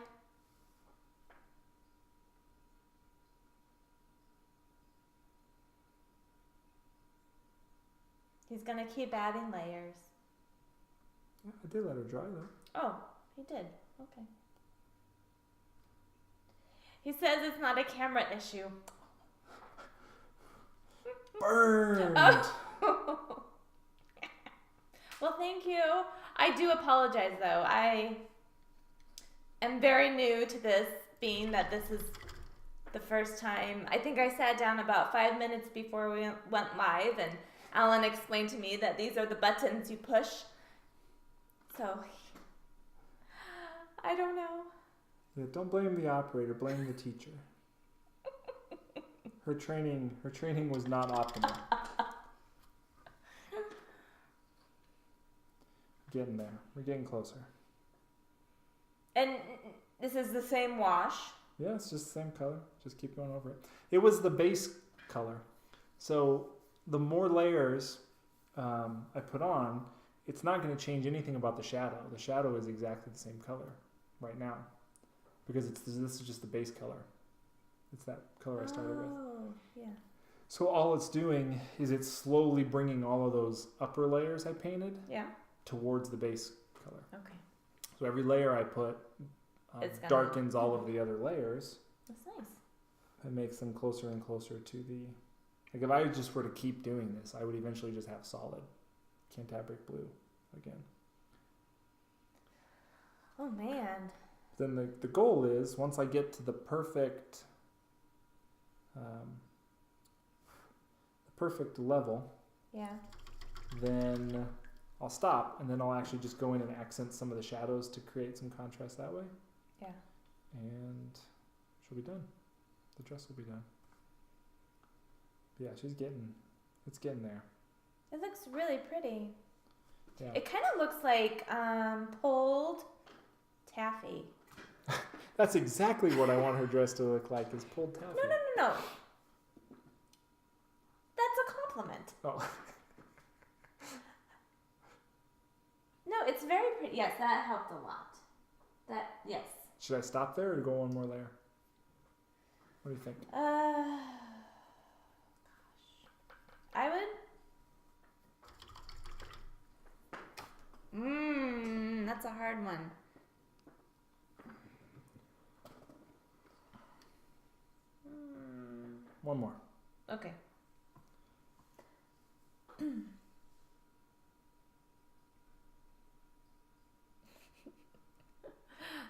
He's gonna keep adding layers. Yeah, I did let her dry though. Oh, he did. Okay. He says it's not a camera issue. Burned. Oh. Well, thank you. I do apologize, though. I am very new to this, being that this is the first time. I think I sat down about 5 minutes before we went live, and Alan explained to me that these are the buttons you push. So, I don't know. Yeah, don't blame the operator. Blame the teacher. Her training was not optimal. Getting there. We're getting closer. And this is the same wash. Yeah, it's just the same color. Just keep going over it. It was the base color. So the more layers I put on, it's not going to change anything about the shadow. The shadow is exactly the same color right now, because this is just the base color. It's that color I started with. Oh, yeah. So all it's doing is it's slowly bringing all of those upper layers I painted Yeah. towards the base color. Okay. So every layer I put It's gonna- darkens all of the other layers That's nice. and makes them closer and closer to the... Like if I just were to keep doing this, I would eventually just have solid Cantabric blue again. Oh, man. Then the goal is, once I get to the perfect level, Yeah. then I'll stop, and then I'll actually just go in and accent some of the shadows to create some contrast that way. Yeah. And she'll be done. The dress will be done. But yeah, it's getting there. It looks really pretty. Yeah. It kind of looks like pulled taffy. That's exactly what I want her dress to look like, is pulled taffy. No. That's a compliment. Oh. No, it's very pretty. Yes, that helped a lot. Yes. Should I stop there or go one more layer? What do you think? I would. That's a hard one. One more. Okay.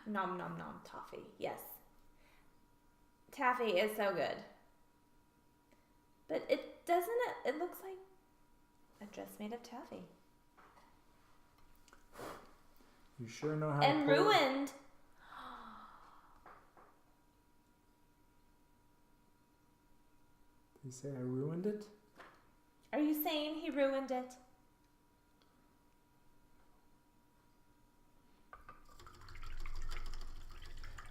Nom nom nom toffee. Yes. Taffy is so good. But it doesn't, it looks like a dress made of taffy. You sure know how and to pull ruined. Did you say I ruined it? Are you saying he ruined it?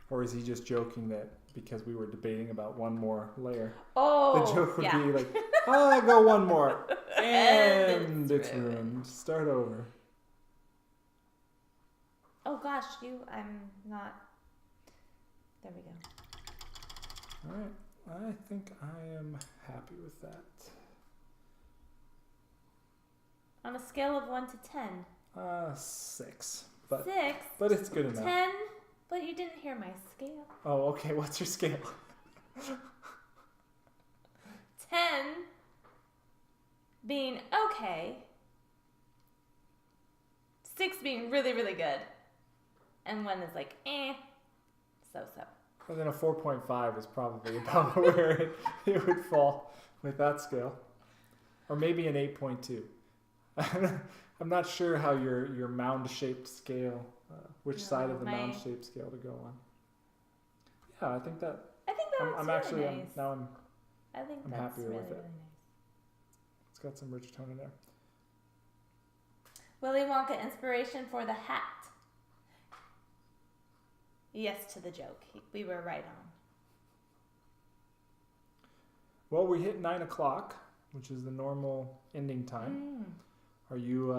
Or is he just joking that because we were debating about one more layer, Oh, the joke would yeah. be like, oh, go one more. And it's ruined. Start over. Oh gosh, I'm not. There we go. All right. I think I am happy with that. On a scale of 1 to 10. 6. But 6. But it's good enough. 10. But you didn't hear my scale. Oh, okay. What's your scale? 10 being okay. 6 being really, really good. And 1 is like, so-so. Well, then a 4.5 is probably about where it would fall with that scale. Or maybe an 8.2. I'm not sure how your mound-shaped scale, which side of the mound-shaped scale to go on. Yeah, I think that looks actually really nice. I'm I think I'm that's happier really, with it. really nice. It's got some rich tone in there. Willy Wonka inspiration for the hat. Yes to the joke. We were right on. Well, we hit 9 o'clock, which is the normal ending time. Are you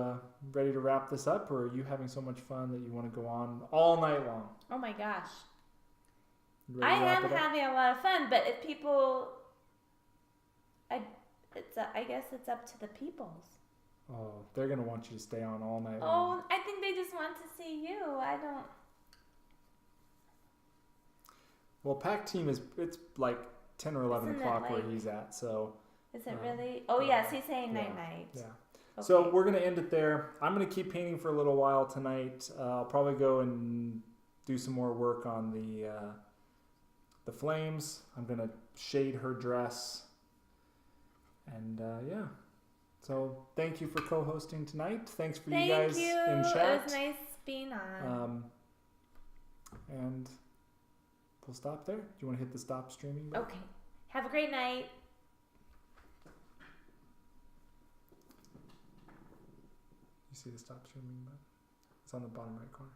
ready to wrap this up, or are you having so much fun that you want to go on all night long? Oh my gosh. You ready I to wrap am it up? having a lot of fun, but if people, I guess it's up to the peoples. Oh, they're going to want you to stay on all night long. Oh, I think they just want to see you. I don't. Well, Pack Team it's like 10 or 11 Isn't it o'clock where like- he's at, so... Is it really? Oh, yes, he's saying yeah, night-night. Yeah. Okay. So we're going to end it there. I'm going to keep painting for a little while tonight. I'll probably go and do some more work on the flames. I'm going to shade her dress. And yeah. So thank you for co-hosting tonight. Thanks for you guys in chat. It was nice being on. And we'll stop there. Do you want to hit the stop streaming button? Okay. Have a great night. You see the stop streaming button? It's on the bottom right corner.